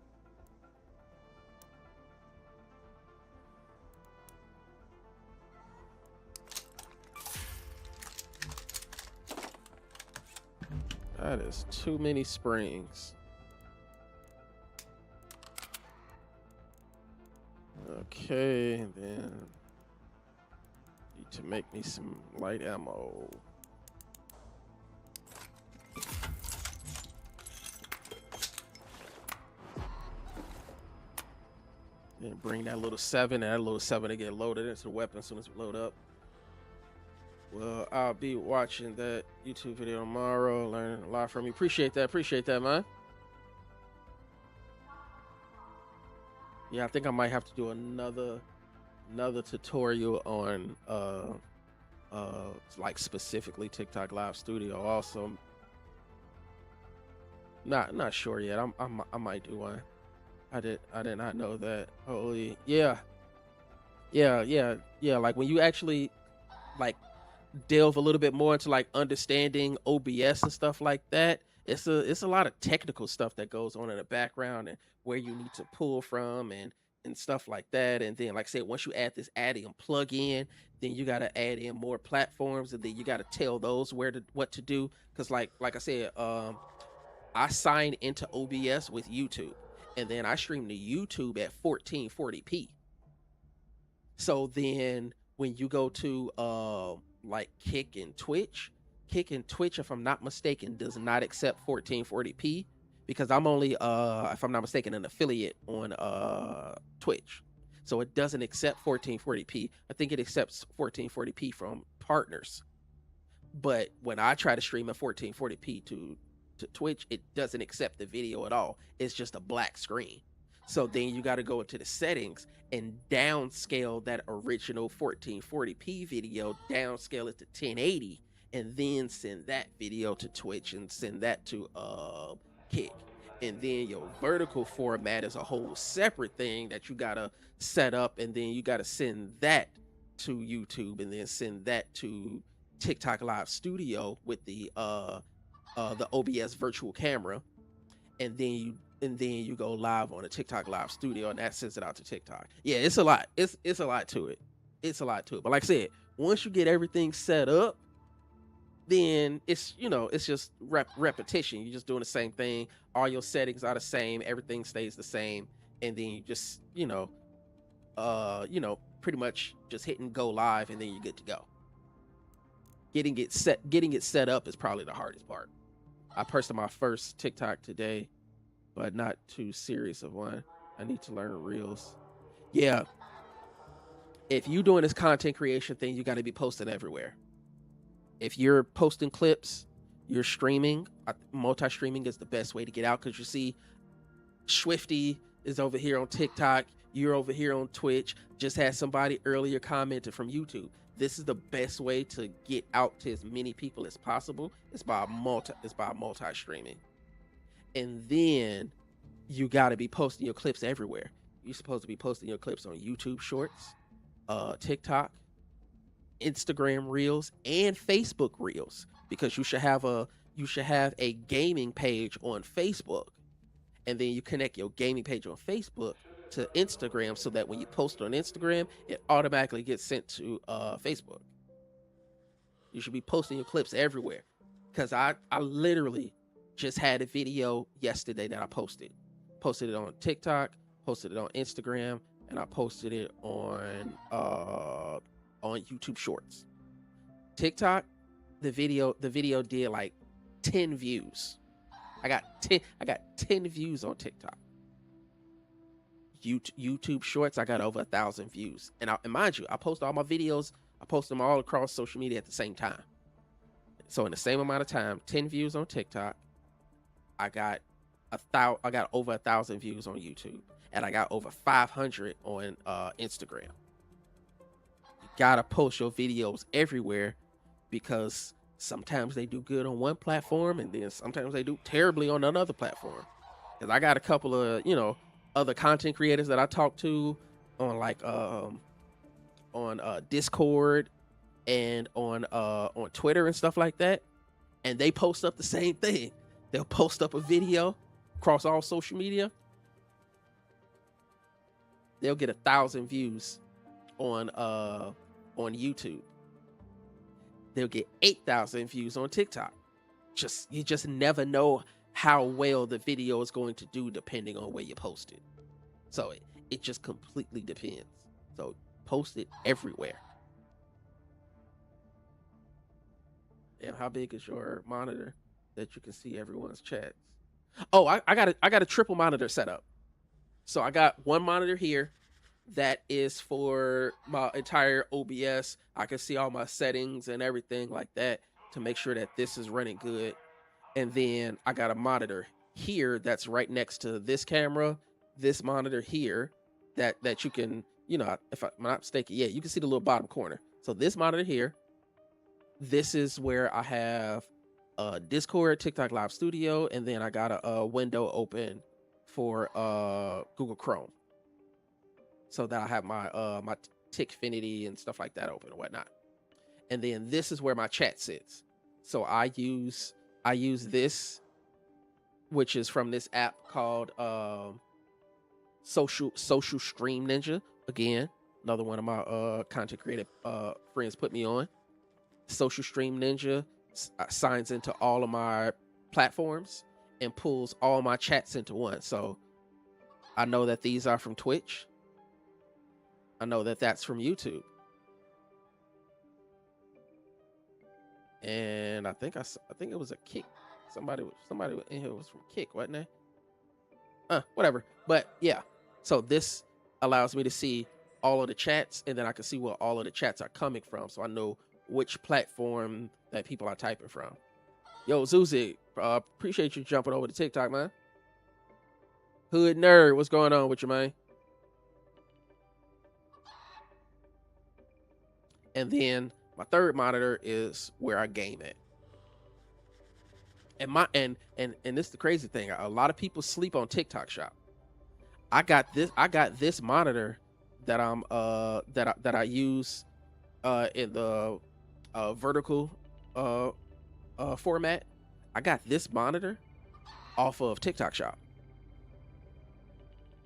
That is too many springs. Okay, and then need to make me some light ammo. Then bring that little 7, and that little 7 to get loaded into the weapon as soon as we load up. Well, I'll be watching that YouTube video tomorrow, learning a lot from you. Appreciate that, man. Yeah, I think I might have to do another tutorial on like specifically TikTok Live Studio. Also, not sure yet. I might do one. I did not know that. Holy, yeah. Like when you actually like delve a little bit more into like understanding OBS and stuff like that, it's a lot of technical stuff that goes on in the background and where you need to pull from and stuff like that. And then, like I said, once you add this add-in plug-in, then you got to add in more platforms, and then you got to tell those what to do. Because like I said, I signed into OBS with YouTube, and then I stream to YouTube at 1440p. So then when you go to like Kick and Twitch, if I'm not mistaken, does not accept 1440p, because I'm only if I'm not mistaken, an affiliate on Twitch. So it doesn't accept 1440p. I think it accepts 1440p from partners. But when I try to stream at 1440p to Twitch, it doesn't accept the video at all. It's just a black screen. So then you got to go into the settings and downscale that original 1440p video, downscale it to 1080, and then send that video to Twitch and send that to Kick. And then your vertical format is a whole separate thing that you gotta set up, and then you gotta send that to YouTube, and then send that to TikTok Live Studio with the OBS virtual camera, and then you go live on a TikTok Live Studio, and that sends it out to TikTok. Yeah, it's a lot. It's a lot to it. But like I said, once you get everything set up, then it's just repetition. You're just doing the same thing. All your settings are the same. Everything stays the same, and then you just pretty much just hitting go live, and then you're good to go. Getting it set up is probably the hardest part. I posted my first TikTok today, but not too serious of one. I need to learn Reels. Yeah. If you're doing this content creation thing, you got to be posting everywhere. If you're posting clips, you're streaming, multi-streaming is the best way to get out, because you see Swifty is over here on TikTok, you're over here on Twitch. Just had somebody earlier commented from YouTube. This is the best way to get out to as many people as possible. It's by multi-streaming. And then you got to be posting your clips everywhere. You're supposed to be posting your clips on YouTube Shorts, TikTok, Instagram Reels, and Facebook Reels, because you should have a gaming page on Facebook, and then you connect your gaming page on Facebook to Instagram, so that when you post on Instagram, it automatically gets sent to Facebook. You should be posting your clips everywhere, because I literally just had a video yesterday that I posted it on TikTok, posted it on Instagram, and I posted it on YouTube Shorts. TikTok, the video did like 10 views. I got 10 views on TikTok. YouTube Shorts, I got over 1,000 views. And mind you, I post all my videos, I post them all across social media at the same time. So in the same amount of time, 10 views on TikTok, I got over 1,000 views on YouTube, and I got over 500 on Instagram. You gotta post your videos everywhere, because sometimes they do good on one platform, and then sometimes they do terribly on another platform. Because I got a couple of other content creators that I talk to on Discord and on Twitter and stuff like that, and they post up the same thing. They'll post up a video across all social media. They'll get 1,000 views on YouTube. They'll get 8,000 views on TikTok. You just never know how well the video is going to do depending on where you post it. So it just completely depends. So post it everywhere. And how big is your monitor that you can see everyone's chats? Oh, I got a triple monitor setup. So I got one monitor here that is for my entire OBS. I can see all my settings and everything like that to make sure that this is running good. And then I got a monitor here that's right next to this camera, this monitor here that you can, you know, if I'm not mistaken, yeah, you can see the little bottom corner. So this monitor here, this is where I have Discord, TikTok Live Studio, and then I got a window open for Google Chrome, so that I have my my Tickfinity and stuff like that open and whatnot. And then this is where my chat sits. So I use this, which is from this app called Social Stream Ninja. Again, another one of my content creative friends put me on. Social Stream Ninja signs into all of my platforms and pulls all my chats into one. So I know that these are from Twitch. I know that that's from YouTube. And I think it was a Kick. Somebody in here was from Kick, wasn't it? Whatever. But yeah. So this allows me to see all of the chats, and then I can see where all of the chats are coming from. So I know which platform that people are typing from. Yo, Zuzi, appreciate you jumping over to TikTok, man. Hood Nerd, what's going on with you, man? And then my third monitor is where I game at. And this is the crazy thing. A lot of people sleep on TikTok Shop. I got this monitor that I'm that I use in the vertical format. I got this monitor off of TikTok Shop.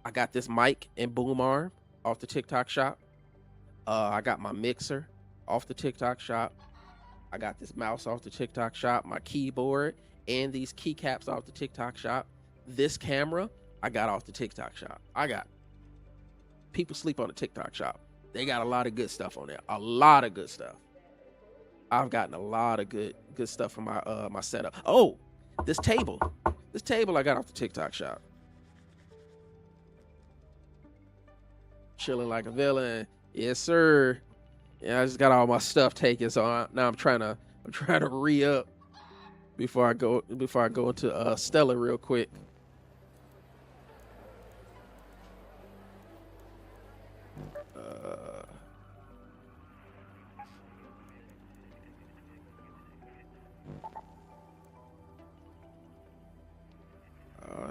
I got this mic and boom arm off the TikTok Shop. I got my mixer off the TikTok Shop. I got this mouse off the TikTok Shop, my keyboard and these keycaps off the TikTok Shop. This camera I got off the TikTok Shop. I got people sleep on the TikTok Shop. They got a lot of good stuff on there. A lot of good stuff. I've gotten a lot of good stuff from my my setup. Oh, this table I got off the TikTok Shop. Chilling like a villain. Yes, sir. Yeah, I just got all my stuff taken, so now I'm trying to re-up before I go into Stella real quick.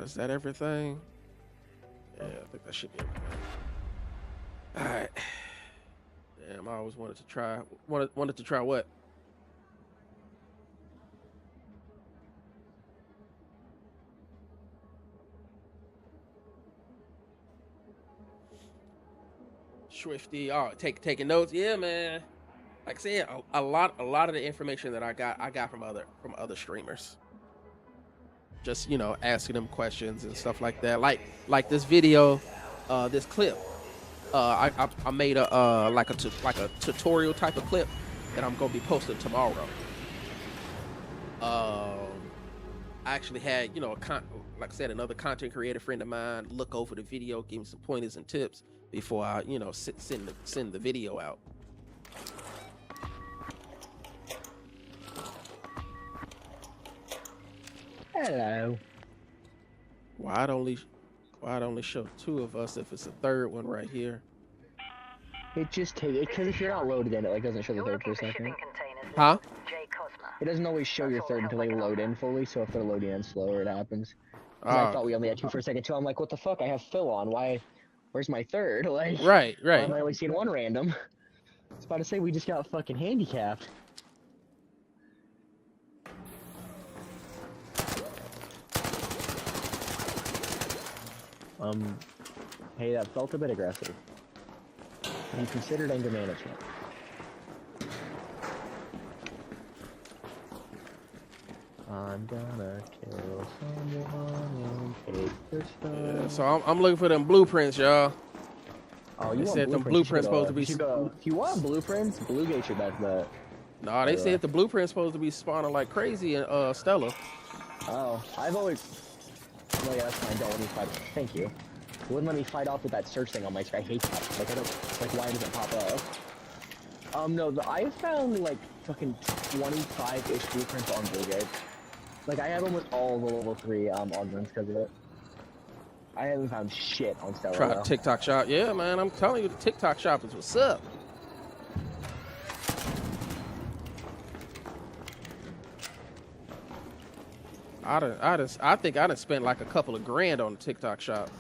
Is that everything? Yeah, I think that should be everything. All right. Damn, I always wanted to try what? Swifty. Oh, taking notes. Yeah, man. Like I said, a lot of the information that I got from other streamers. Just, you know, asking them questions and stuff like that. Like this video, this clip. I made a like a tutorial type of clip that I'm gonna be posting tomorrow. I actually had, you know, like I said, another content creator friend of mine look over the video, give me some pointers and tips before I, you know, send the video out. Hello. Why it only show two of us if it's a third one right here? It just takes it because if you're not loaded in, it like doesn't show the third for a second. Huh? It doesn't always show your third until they load in fully. So if they're loading in slower, it happens. I thought we only had two for a second too. I'm like, what the fuck? I have Phil on. Why? Where's my third? Like, right. Why am I only seeing one random? I was about to say we just got fucking handicapped. Hey, that felt a bit aggressive. Have you considered anger management? I'm gonna kill someone and take their stuff. Yeah, so I'm looking for them blueprints, y'all. Oh, They you want said them blueprints? blueprints supposed to You be. should go. If you want blueprints, Bluegate's your best bet. No, they said the blueprint's supposed to be spawning like crazy in Stella. Oh, I've always. No, yeah, that's fine. Don't let me fight. Thank you. It wouldn't let me fight off with that search thing on my screen. I hate that. Like, I don't. Like, why does it pop up? No, I found like fucking 25-ish blueprints on Bluegate. Like, I have almost all the level 3 augments because of it. I haven't found shit on Stella. Try TikTok shop. Yeah, man, I'm telling you, the TikTok shop is what's up. I think I done spent like a couple of grand on the TikTok shop.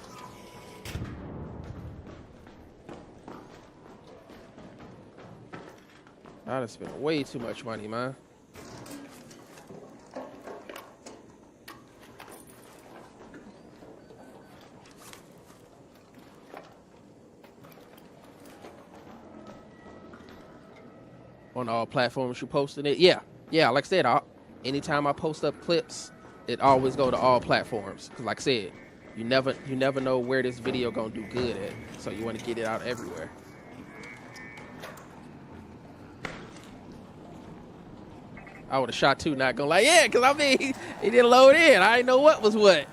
I done spent way too much money, man. On all platforms you posting it? Yeah. Like I said, anytime I post up clips, it always go to all platforms. Cause like I said, you never know where this video gonna do good at. So you want to get it out everywhere. I would have shot too, not gonna lie. Yeah, cause I mean, it didn't load in. I didn't know what was what.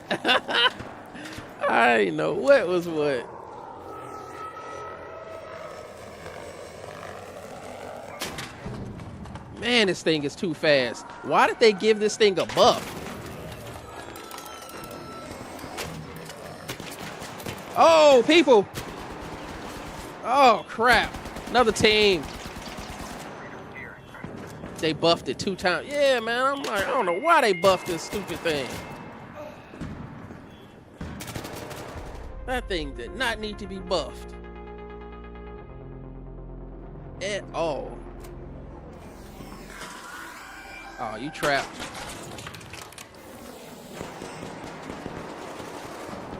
I didn't know what was what. Man, this thing is too fast. Why did they give this thing a buff? Oh, people. Oh, crap. Another team. They buffed it 2 times. Yeah, man, I'm like, I don't know why they buffed this stupid thing. That thing did not need to be buffed at all. Oh, you trapped.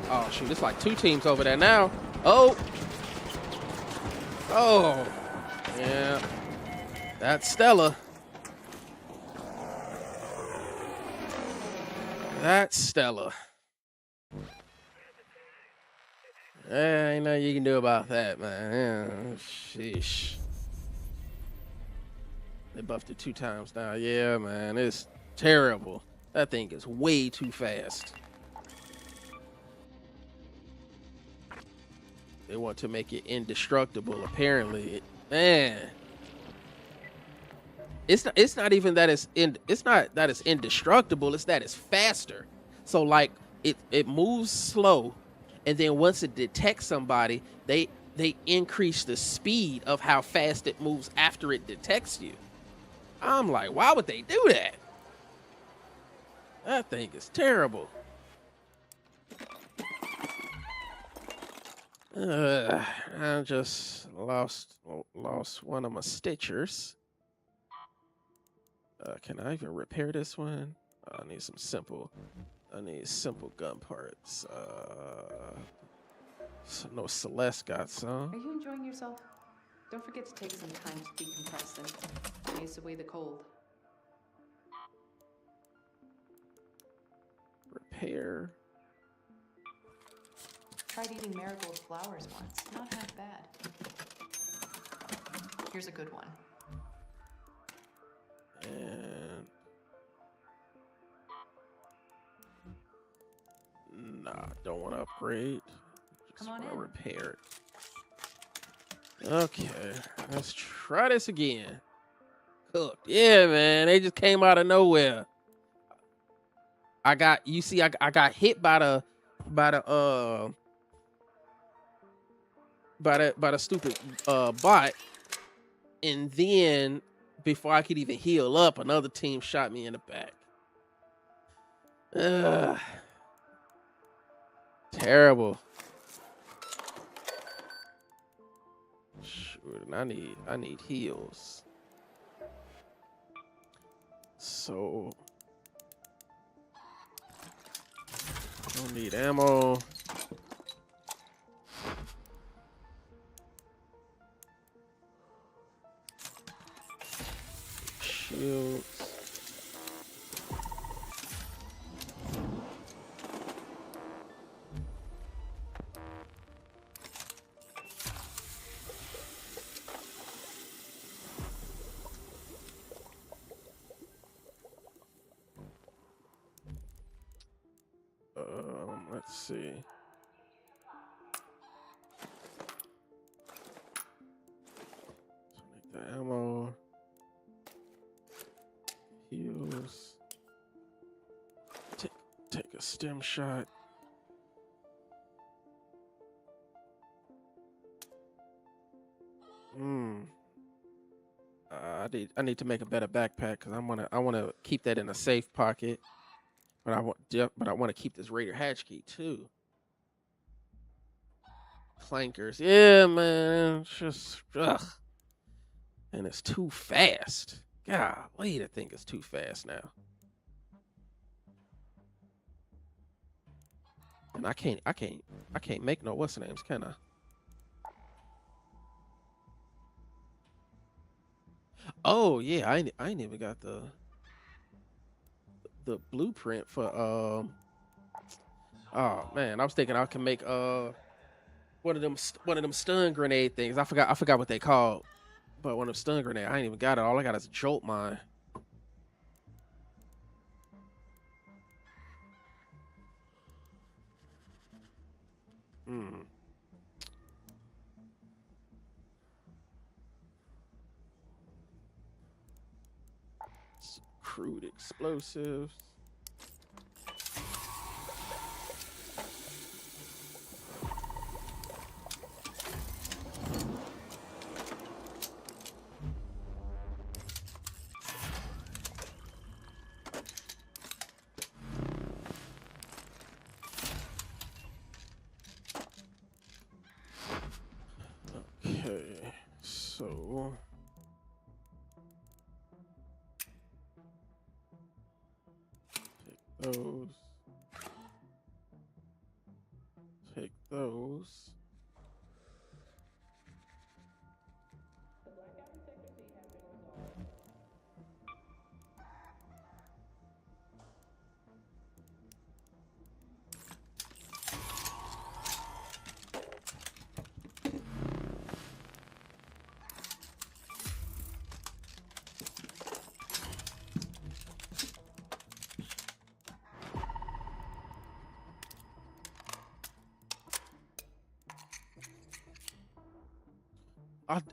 Oh, shoot, it's like 2 teams over there now. Oh. Oh. Yeah. That's Stella. That's Stella. Ain't nothing you can do about that, man. Yeah. Sheesh. They buffed it 2 times now. Yeah, man, it's terrible. That thing is way too fast. They want to make it indestructible, apparently. Man. It's not even that it's not that it's indestructible, it's that it's faster. So like it moves slow, and then once it detects somebody, they increase the speed of how fast it moves after it detects you. I'm like, why would they do that? That thing is terrible. I just lost one of my stitchers. Can I even repair this one? I need simple gun parts. So no, Celeste got some. Are you enjoying yourself? Don't forget to take some time to decompress and chase away the cold. Repair. Tried eating marigold flowers once. Not half bad. Here's a good one. And nah, don't want to upgrade. Just want to repair it. Okay, let's try this again. Cooked. Yeah, man, they just came out of nowhere. I got hit by the stupid bot, and then before I could even heal up, another team shot me in the back. Terrible. Shoot, I need heals. So don't need ammo. Shields. Let's see. So make the ammo. Heals. Take a stem shot. I need to make a better backpack because I wanna keep that in a safe pocket, but I want to keep this Raider hatch key too. Clankers, yeah, man, it's just ugh, and it's too fast. Golly, I think it's too fast now, and I can't make no what's the names, can I? Oh yeah, I ain't even got the blueprint for oh man, I was thinking I can make one of them stun grenade things. I forgot what they called, but one of them stun grenade. I ain't even got it. All I got is a jolt mine. Crude explosives. Okay, so those. Take those.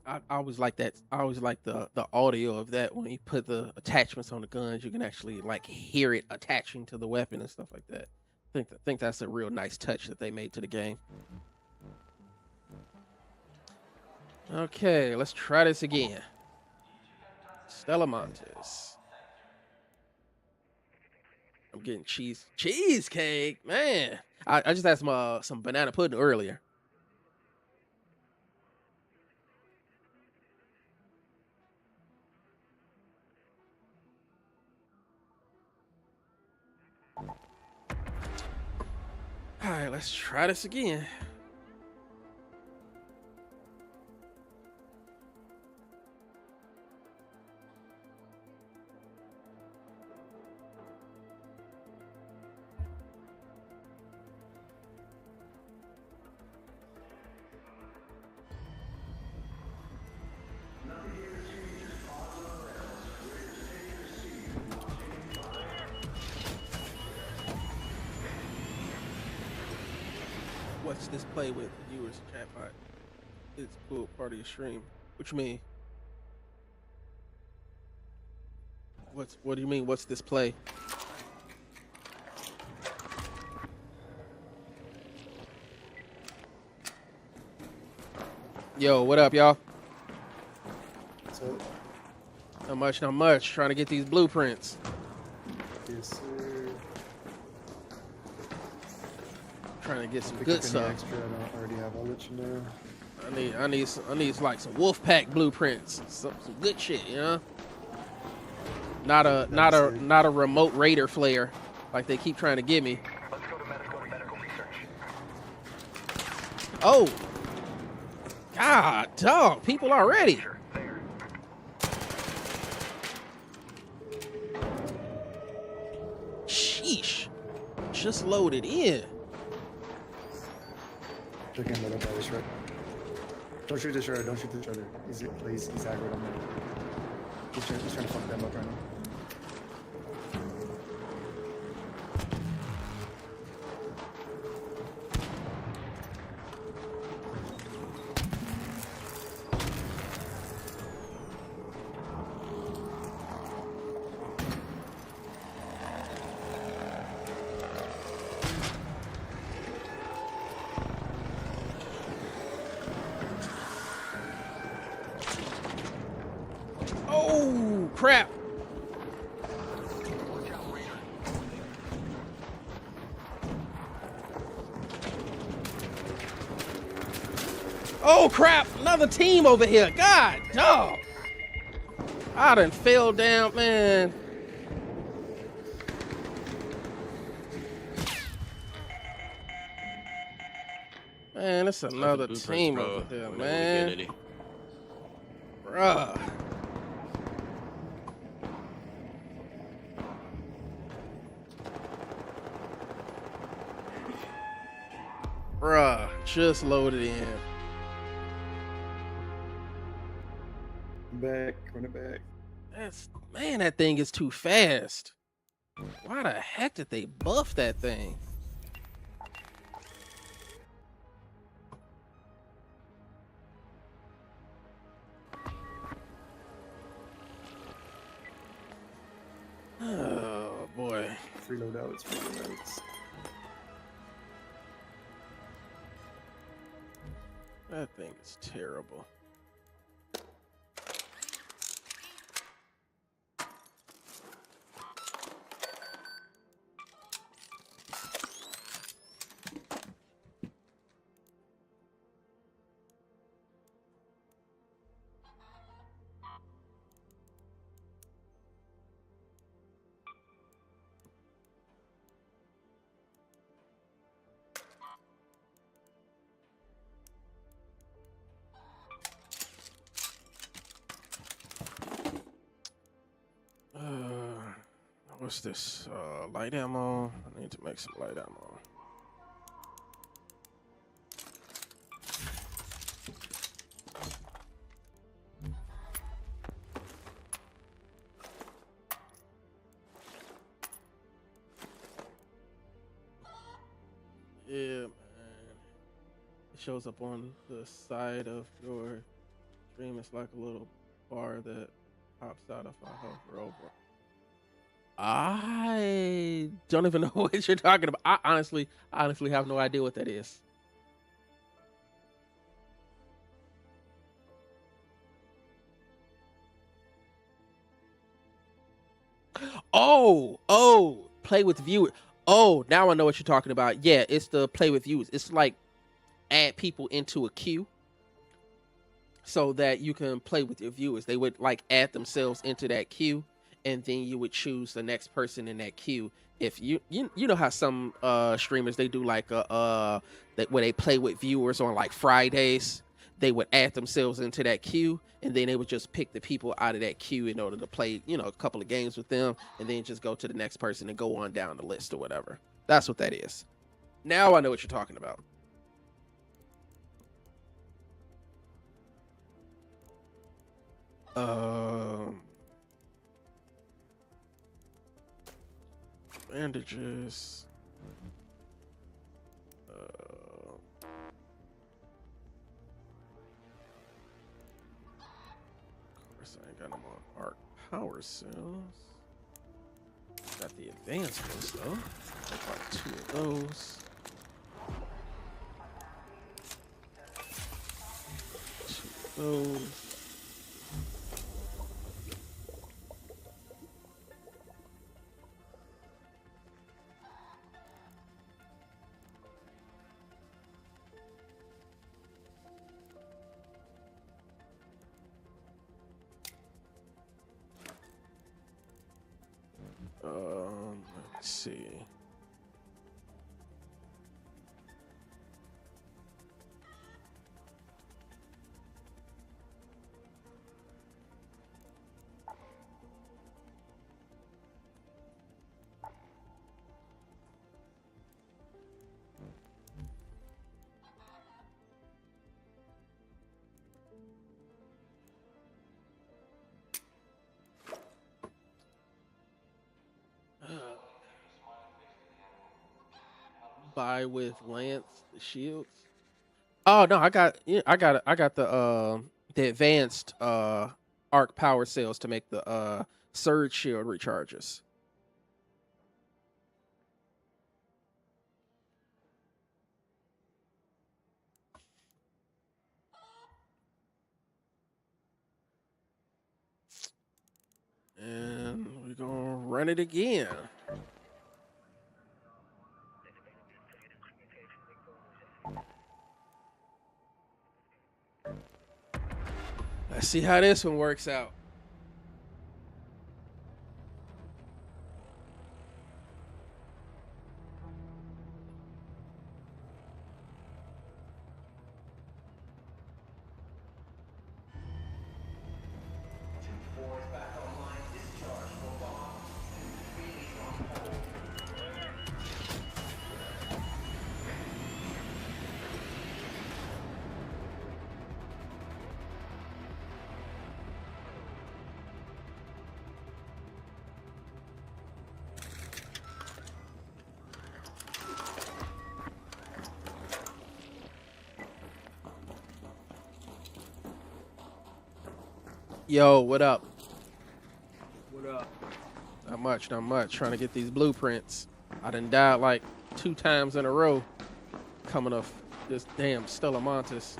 I always like that. I always like the audio of that when you put the attachments on the guns. You can actually like hear it attaching to the weapon and stuff like that. I think that's a real nice touch that they made to the game. Okay, let's try this again. Stella Montes. I'm getting cheesecake, man. I just had some banana pudding earlier. All right, let's try this again. What's this play with viewers chatbot? It's cool part of your stream. What you mean? What do you mean? What's this play? Yo, what up, y'all? What's up? Not much. Trying to get these blueprints. Yes, sir. Trying to get some Pick good up any stuff. extra I don't already have. I'll let you know. I need like some Wolfpack blueprints, some good shit, you know. Not a remote Raider flare like they keep trying to give me. Let's go to medical research. Oh, God, dog, people already. Sheesh, just loaded in. Check in with by the shred. Don't shoot the shredder. Don't shoot the shredder. He's aggroed on there. He's trying to fuck them up right now. crap. Oh crap, another team over here. God, dog. I done fell down, man. Man, it's another team over here, man. Bruh. Bruh, just loaded in. Back, run it back. Man, that thing is too fast. Why the heck did they buff that thing? Oh boy. Free loadouts, free loadouts. That thing is terrible. What's this? Light ammo. I need to make some light ammo. Yeah, man. It shows up on the side of your stream. It's like a little bar that pops out if I hover over. I don't even know what you're talking about. I honestly have no idea what that is. Oh, play with viewers. Oh, now I know what you're talking about. Yeah, it's the play with viewers. It's like add people into a queue so that you can play with your viewers. They would like add themselves into that queue, and then you would choose the next person in that queue. If you know how some streamers, they do like where they play with viewers on like Fridays, they would add themselves into that queue, and then they would just pick the people out of that queue in order to play, a couple of games with them, and then just go to the next person and go on down the list or whatever. That's what that is. Now I know what you're talking about. Bandages. Of course, I ain't got them on arc power cells. Got the advanced ones though. Like 2 of those. 2 of those. Let's see. Buy with Lance the shields. Oh no, I got the advanced arc power cells to make the surge shield recharges. run it again. Let's see how this one works out. Yo, what up? What up? Not much, not much. Trying to get these blueprints. I done died like 2 times in a row coming off this damn Stella Montes.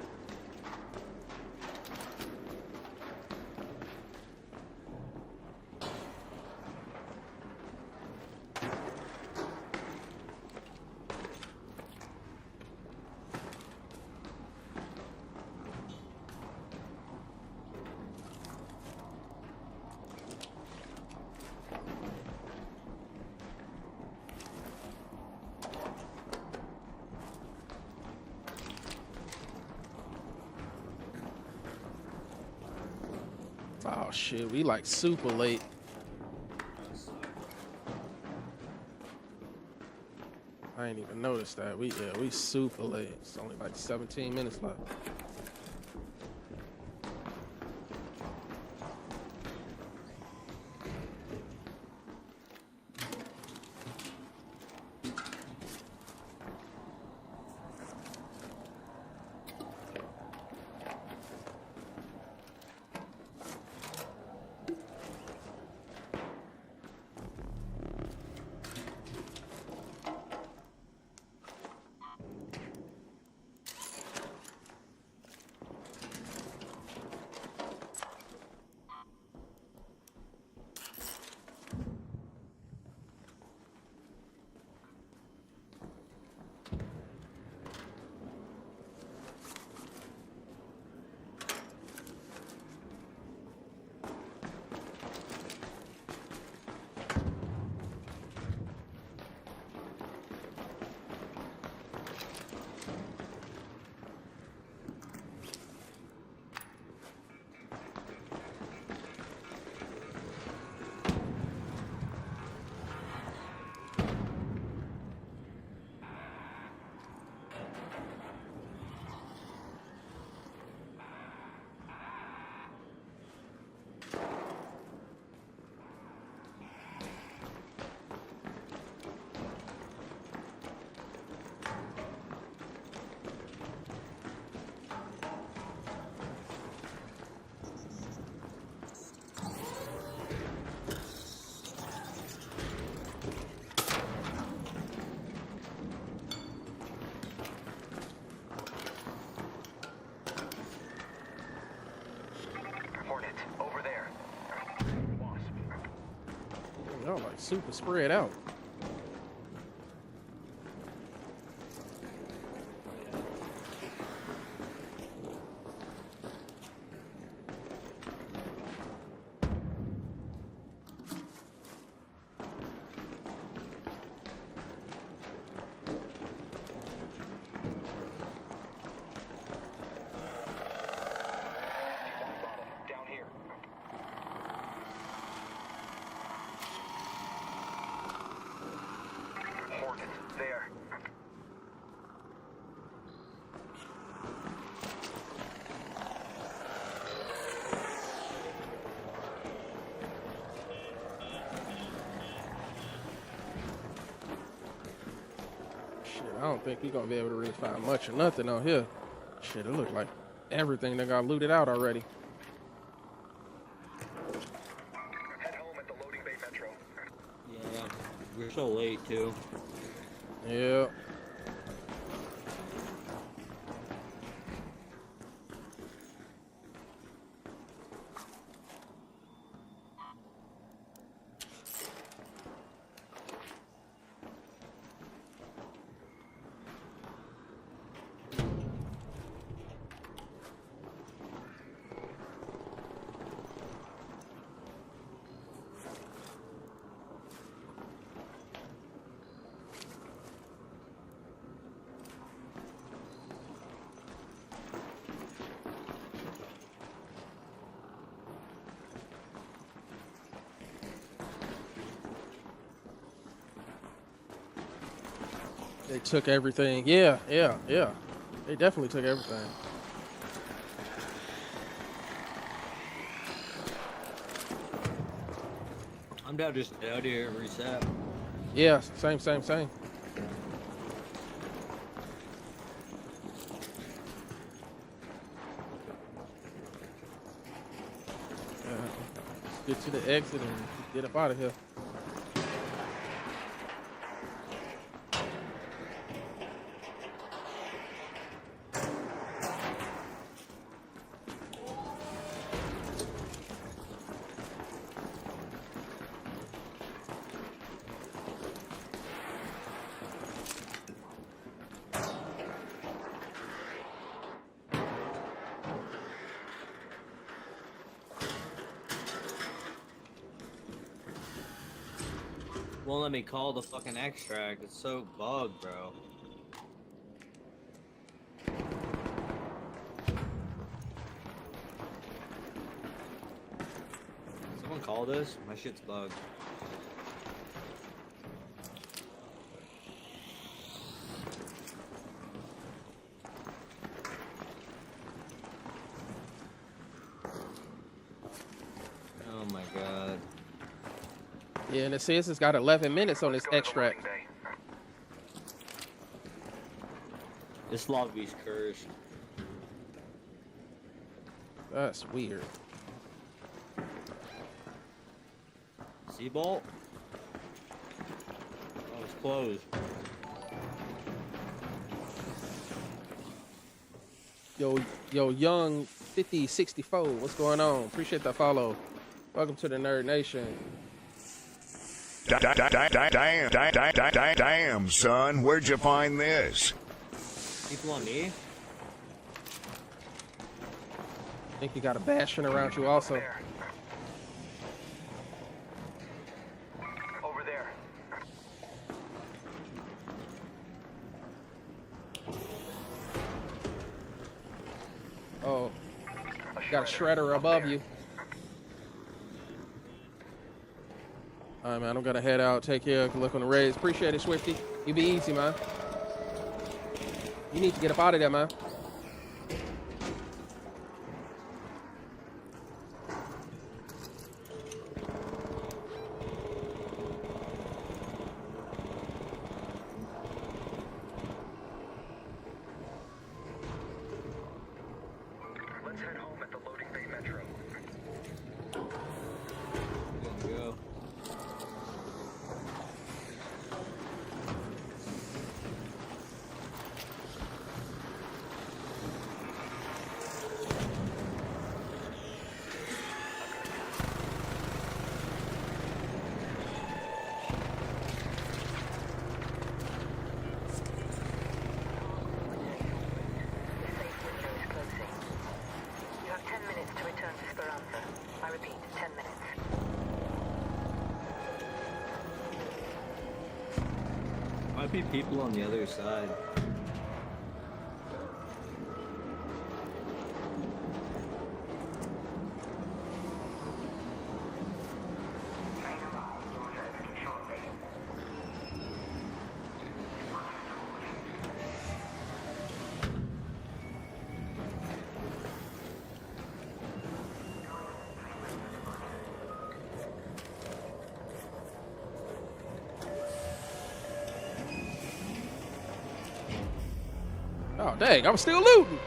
Oh shit, we like super late. I ain't even noticed that. We super late. It's only like 17 minutes left. Hornet, over there. Wasp. Y'all like super spread out. Down here. Hornet, there. Shit, I don't think we gonna be able to really find much or nothing out here. Shit, it look like everything that got looted out already. Head home at the loading bay metro. Yeah, we're so late too. Yeah. They took everything. Yeah. They definitely took everything. I'm down just out here and reset. Yeah, same. Get to the exit and get up out of here. Won't let me call the fucking extract. It's so bugged, bro. Someone call this? My shit's bugged. Oh my god. Yeah, and it says it's got 11 minutes on this Go to the extract. loading bay. This lobby's cursed. That's weird. Seabolt? Oh, it's closed. Yo, young 5064, what's going on? Appreciate that follow. Welcome to the Nerd Nation. Damn, son, where'd you find this? People on me? I think you got a bastion around you also. There. Over there. Oh, got a shredder above you. All right, man, I'm gonna head out. Take care. Look on the raids. Appreciate it, Swifty. You be easy, man. You need to get up out of there, man. Let's head home at the loading bay metro. Good to go. The safe window is closing. You have 10 minutes to return to Speranza. I repeat, 10 minutes. Might be people on the other side. Oh, dang, I'm still looting.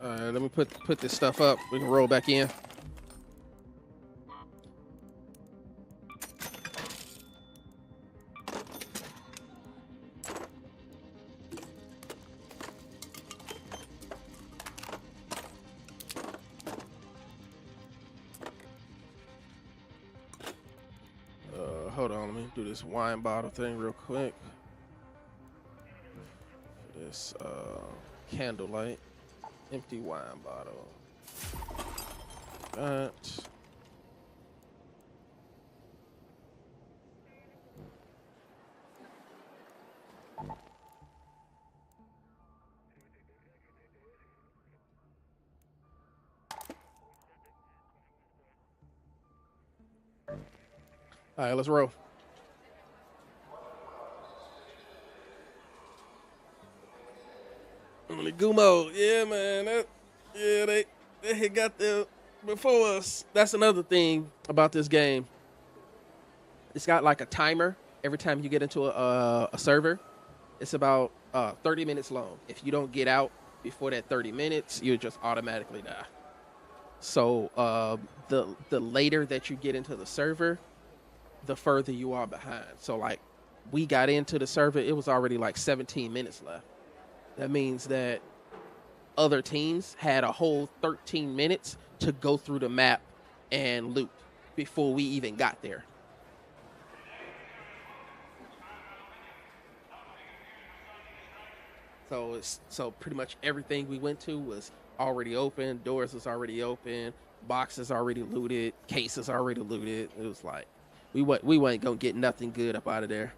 All right, let me put this stuff up. We can roll back in. Hold on, let me do this wine bottle thing real quick. This candlelight, empty wine bottle. That. All right, let's roll. On the Gumo, yeah, man. They had got there before us. That's another thing about this game. It's got like a timer every time you get into a server. It's about 30 minutes long. If you don't get out before that 30 minutes, you just automatically die. So the later that you get into the server, the further you are behind. So like we got into the server, it was already like 17 minutes left. That means that other teams had a whole 13 minutes to go through the map and loot before we even got there. So pretty much everything we went to was already open, doors was already open, boxes already looted, cases already looted. It was like we wasn't gonna get nothing good up out of there.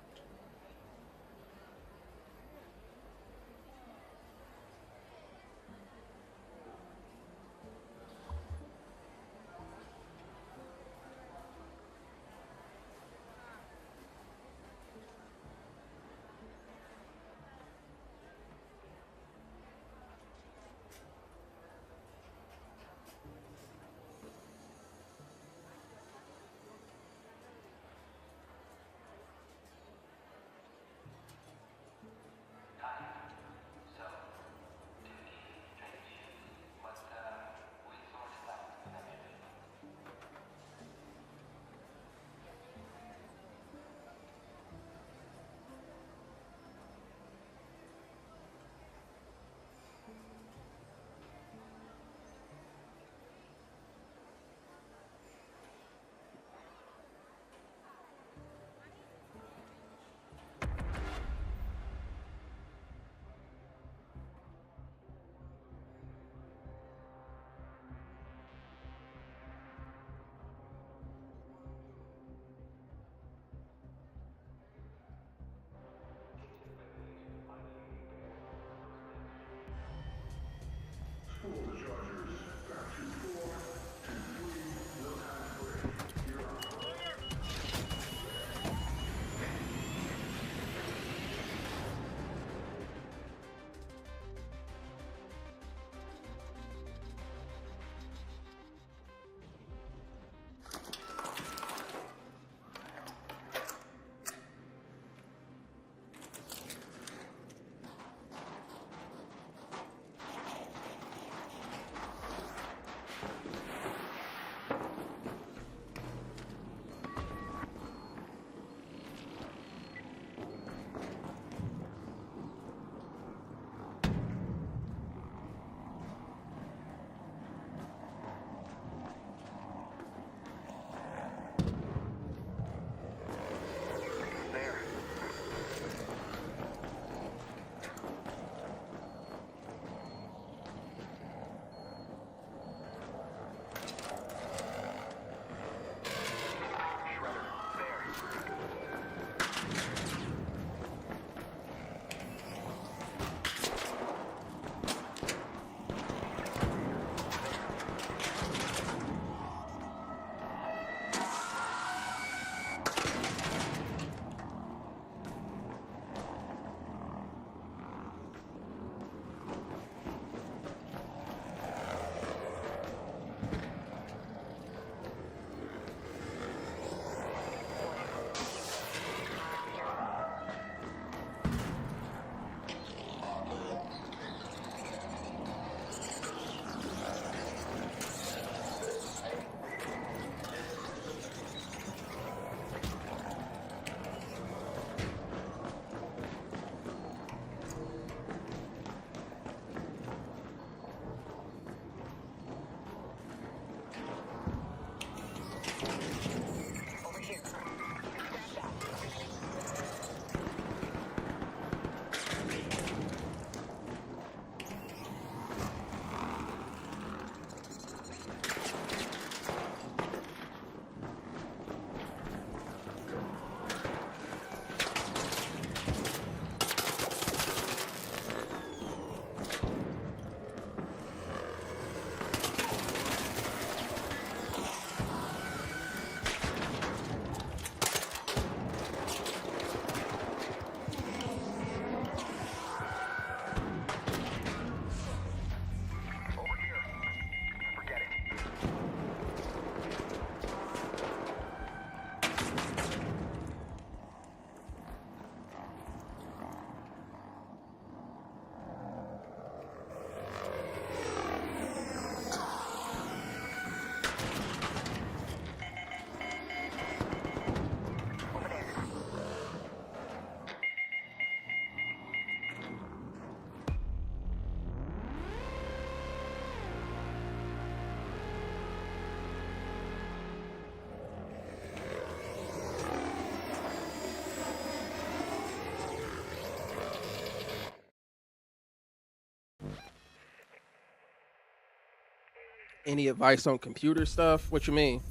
Any advice on computer stuff? What you mean?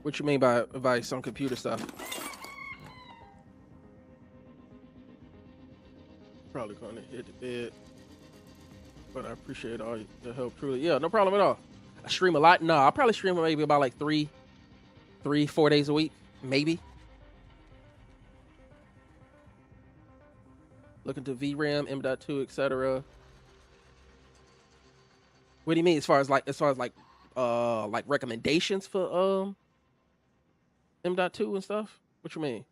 What you mean by advice on computer stuff? Probably gonna hit the bed, but I appreciate all the help. Truly, yeah, no problem at all. I stream a lot. No, I probably stream maybe about like 4 days a week, maybe. Looking to VRAM, M.2, etc. What do you mean as far as like recommendations for M.2 and stuff? What you mean?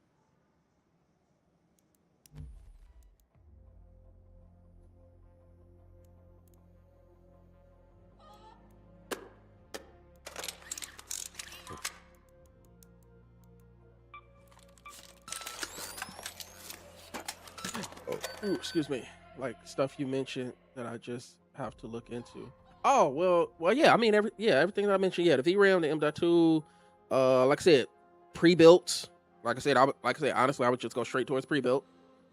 Ooh, excuse me. Like stuff you mentioned that I just have to look into. Oh well, yeah. I mean, everything that I mentioned. Yeah, the VRAM, the M.2. Like I said, pre-built. Like I said, honestly, I would just go straight towards pre-built.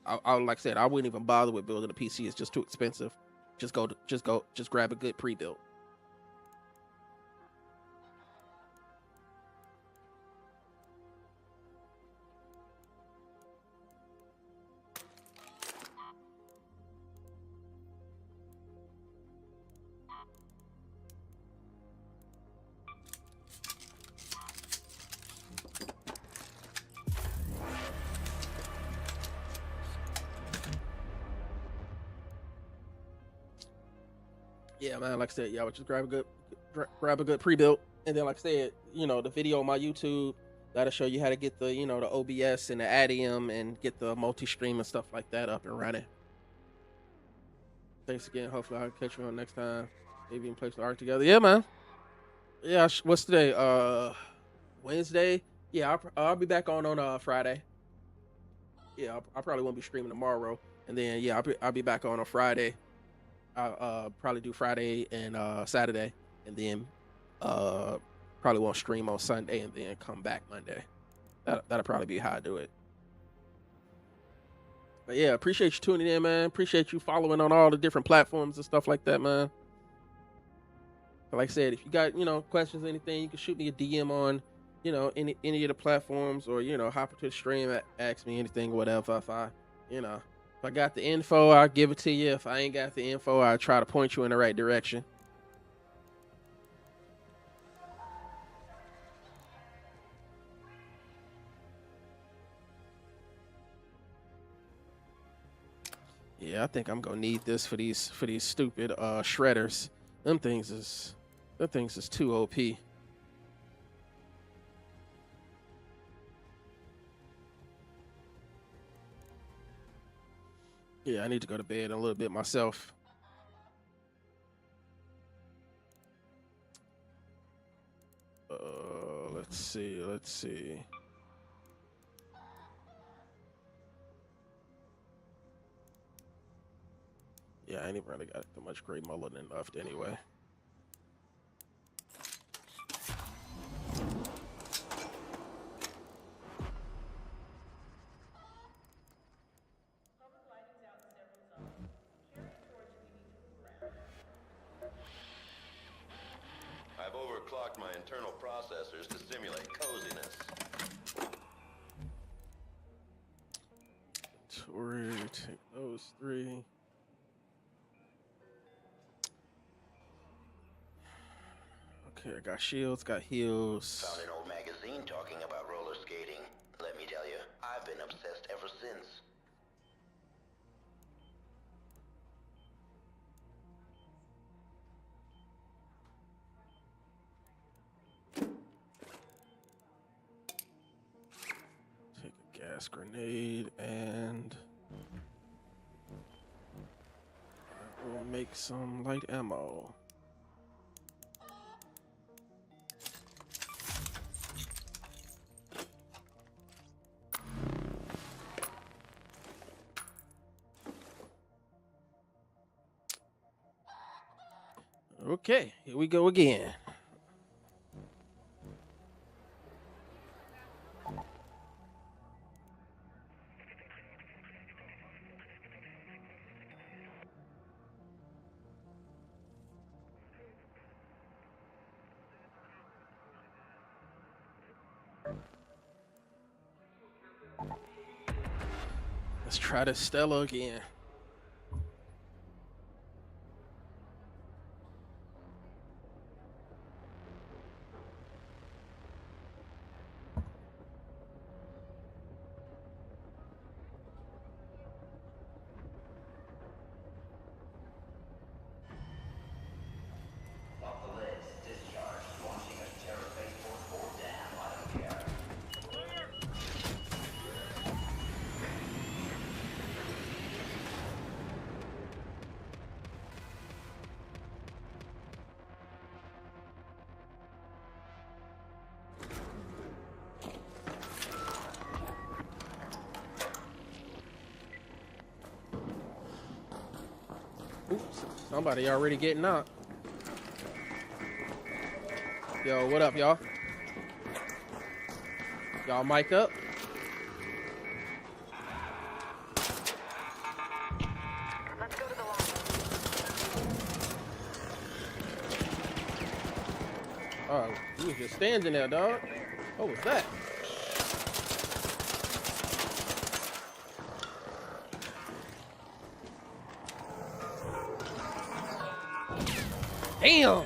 Like I said, I wouldn't even bother with building a PC. It's just too expensive. Just grab a good pre-built. Yeah, man. Like I said, yeah, I would just grab a good pre-built, and then like I said, the video on my YouTube that'll show you how to get the the OBS and the Adium and get the multi-stream and stuff like that up and running. Thanks again. Hopefully I'll catch you on next time. Maybe even play some art together. Yeah, man. Yeah. What's today? Wednesday. Yeah, I'll be back on Friday. Yeah, I probably won't be streaming tomorrow, and then yeah, I'll be back on Friday. I'll probably do Friday and Saturday, and then probably won't stream on Sunday, and then come back Monday. That'll probably be how I do it. But yeah, appreciate you tuning in, man. Appreciate you following on all the different platforms and stuff like that, man. But like I said, if you got questions or anything, you can shoot me a DM on any of the platforms, or hop into the stream, ask me anything, whatever. If I got the info, I'll give it to you. If I ain't got the info, I'll try to point you in the right direction. Yeah, I think I'm gonna need this for these stupid shredders. Them things is too OP. Yeah, I need to go to bed a little bit myself. Let's see. Yeah, I ain't even really got too much gray melanin left anyway. I've overclocked my internal processors to simulate coziness. Take those 3. Okay, I got shields, got heals. Found an old magazine talking about roller skating. Let me tell you, I've been obsessed ever since. Take a gas grenade, and we'll make some light ammo. Okay, here we go again. Let's try this Stella again. Oops, somebody already getting out. Yo, what up, y'all? Y'all mic up? Let's go to the line. Oh, you was just standing there, dog. What was that? Damn!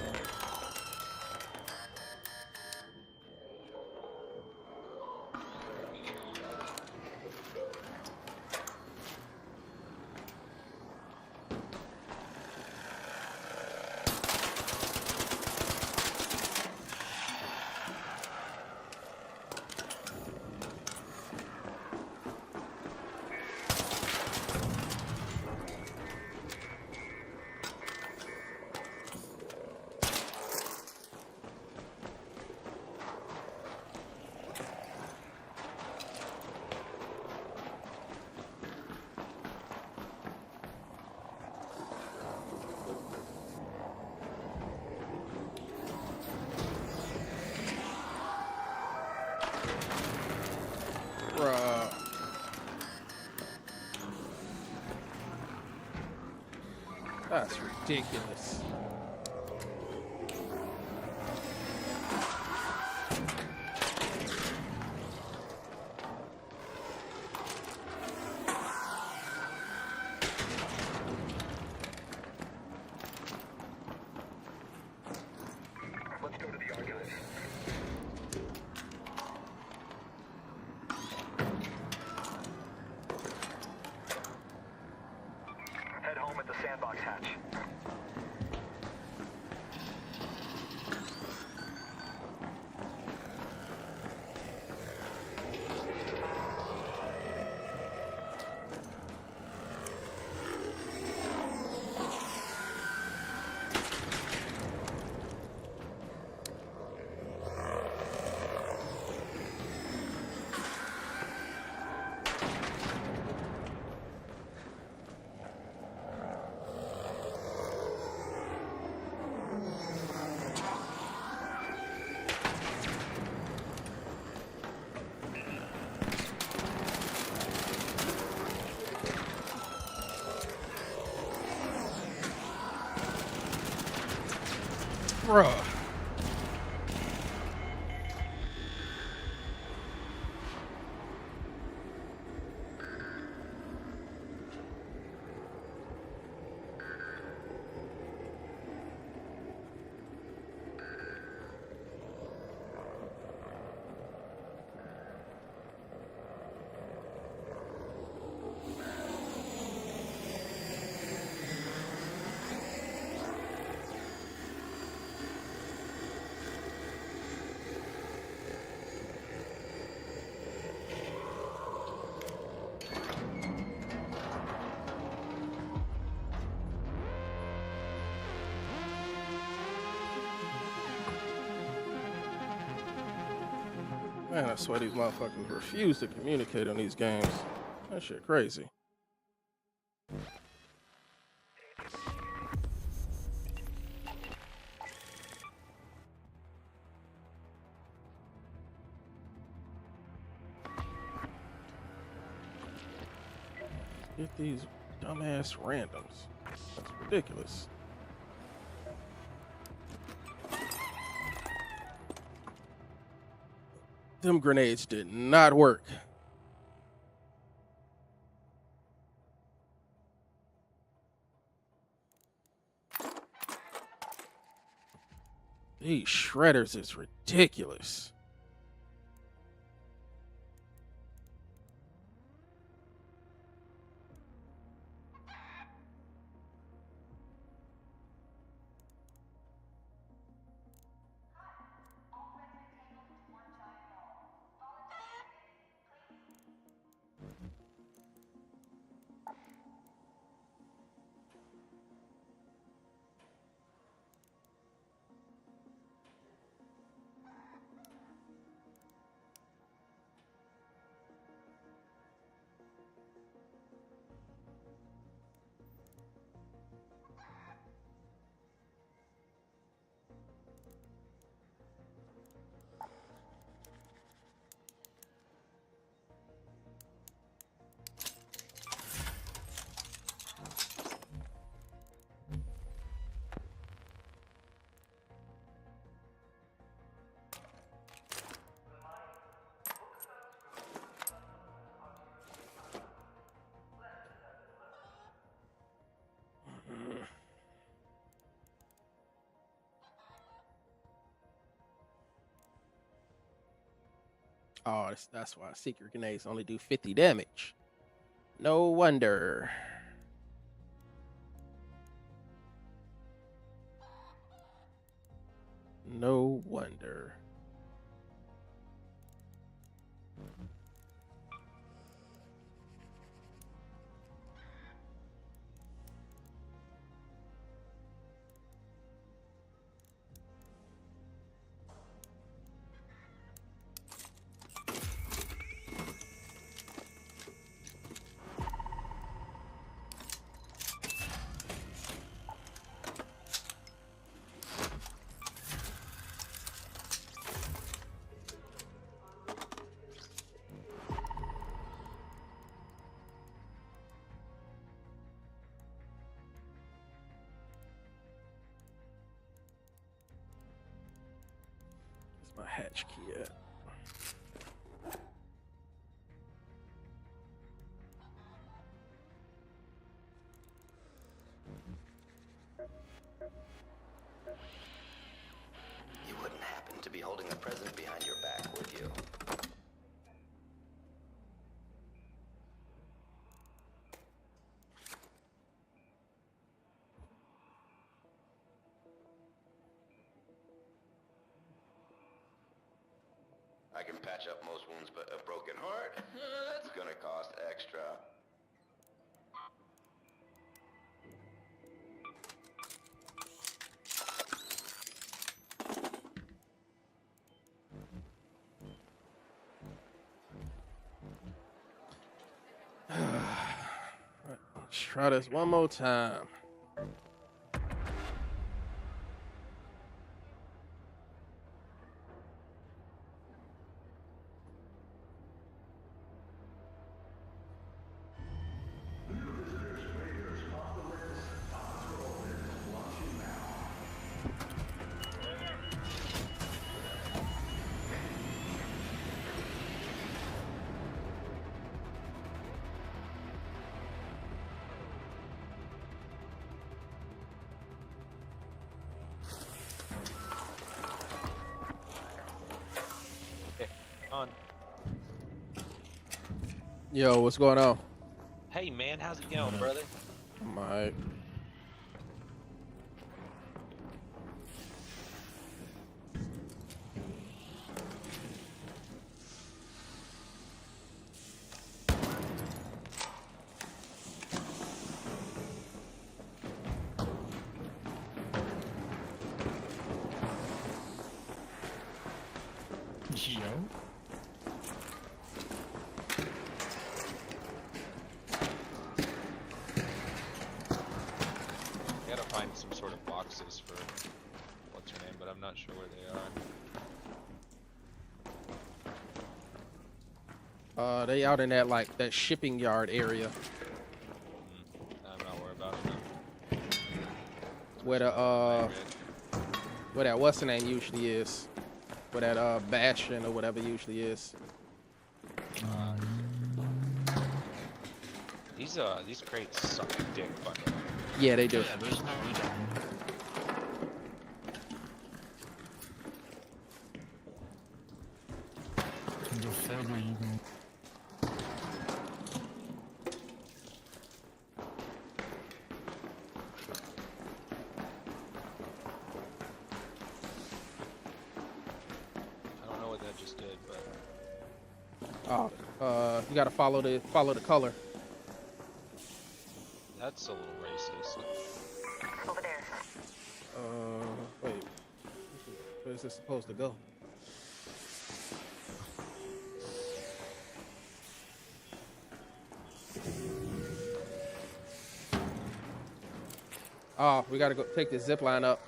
Bruh. That's ridiculous. Let's go to the Arculus. Head home at the sandbox hatch. Bruh. Man, I swear these motherfuckers refuse to communicate on these games. That shit crazy. Get these dumbass randoms. That's ridiculous. Them grenades did not work. These shredders is ridiculous. Oh, that's why secret grenades only do 50 damage. No wonder. No wonder. My hatch key at? You wouldn't happen to be holding a present behind your back, would you? I can patch up most wounds, but a broken heart? That's gonna cost extra. Let's try this one more time. On. Yo, what's going on? Hey man, how's it going, brother? I'm alright. Gotta find some sort of boxes for what's her name, but I'm not sure where they are. They out in that like that shipping yard area I'm not worried about it. where the where that what's the name usually is, where that Bastion or whatever usually is. These crates suck dick, by the way. Yeah, they do. Oh, you gotta follow the color. That's a little racist. Over there. Wait. Where is this supposed to go? Oh, we gotta go take this zip line up.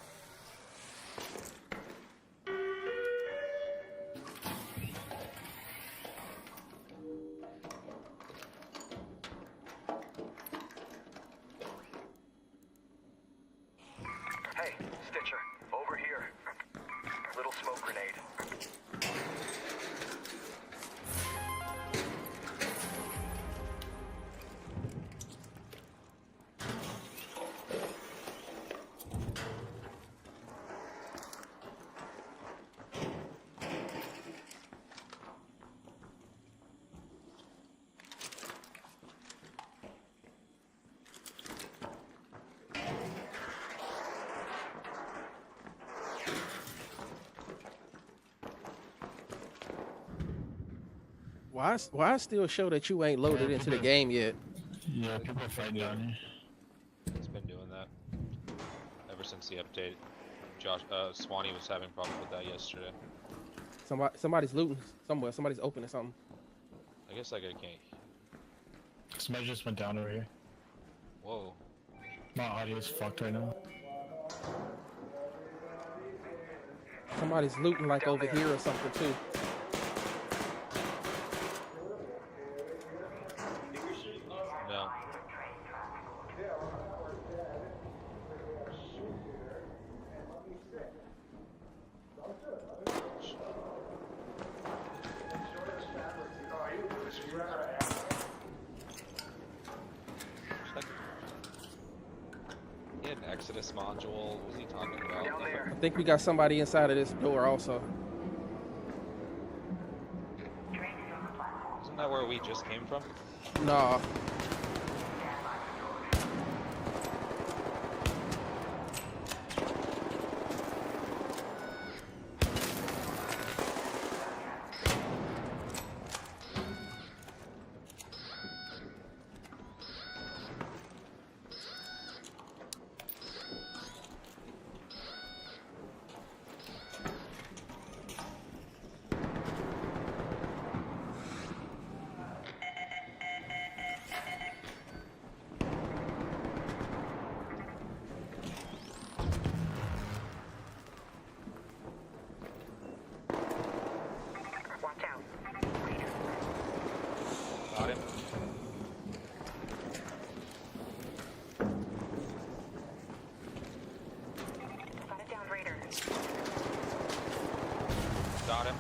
Hey, Stitcher, over here. Little smoke grenade. Why still show that you ain't loaded into the game yet? Yeah, people are fighting down here. It's been doing that ever since the update. Swanee was having problems with that yesterday. Somebody's looting somewhere. Somebody's opening something. I guess I can't. Somebody just went down over here. Whoa. My audio's fucked right now. Somebody's looting like over here or something too. No. He had an Exodus module. What was he talking about? I think we got somebody inside of this door also. Isn't that where we just came from? No. Watch out. Got him. Got it down, Raider. Got him.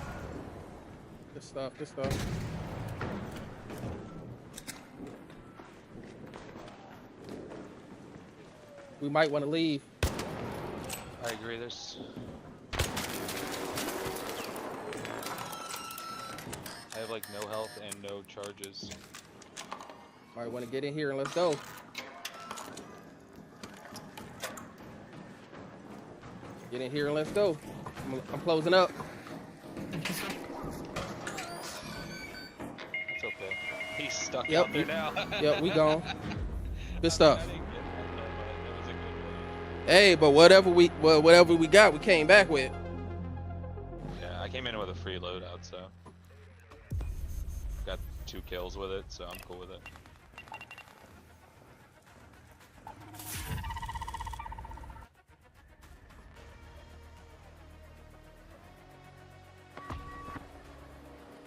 Good stuff. Good stuff. We might want to leave. I agree. There's. I have like no health and no charges. Might want to get in here and let's go. Get in here and let's go. I'm closing up. That's okay. He's stuck Yep, out there now. Yep, we gone. Good stuff. I didn't get that, though, but it was a good raid. Hey, but whatever we got, we came back with. Yeah, I came in with a free loadout, so got 2 kills with it, so I'm cool with it.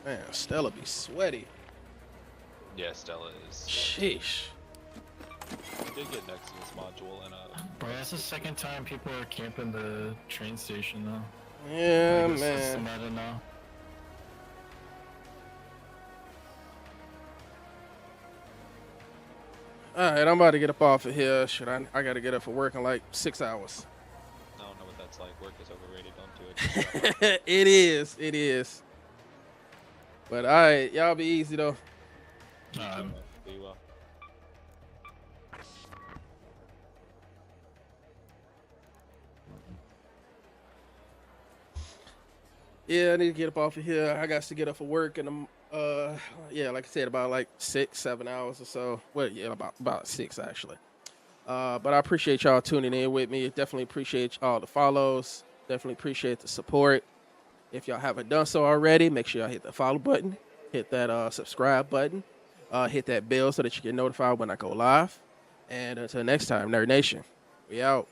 Man, Stella be sweaty. Yeah, Stella is. Sheesh. We did get next to this module and Bro, that's the second time people are camping the train station though. Yeah, Like, this is the man. meta now. All right, I'm about to get up off of here. Shit, I gotta get up for work in like 6 hours. I don't know what that's like. Work is overrated. Don't do it. It is. It is. But all right, y'all be easy though. Be well. Yeah, I need to get up off of here. I got to get up for work in Yeah, like I said, about like 6-7 hours or so. Well, yeah, about 6 actually. But I appreciate y'all tuning in with me. Definitely appreciate all the follows. Definitely appreciate the support. If y'all haven't done so already, make sure y'all hit the follow button, hit that subscribe button, hit that bell so that you get notified when I go live. And until next time, Nerd Nation, we out.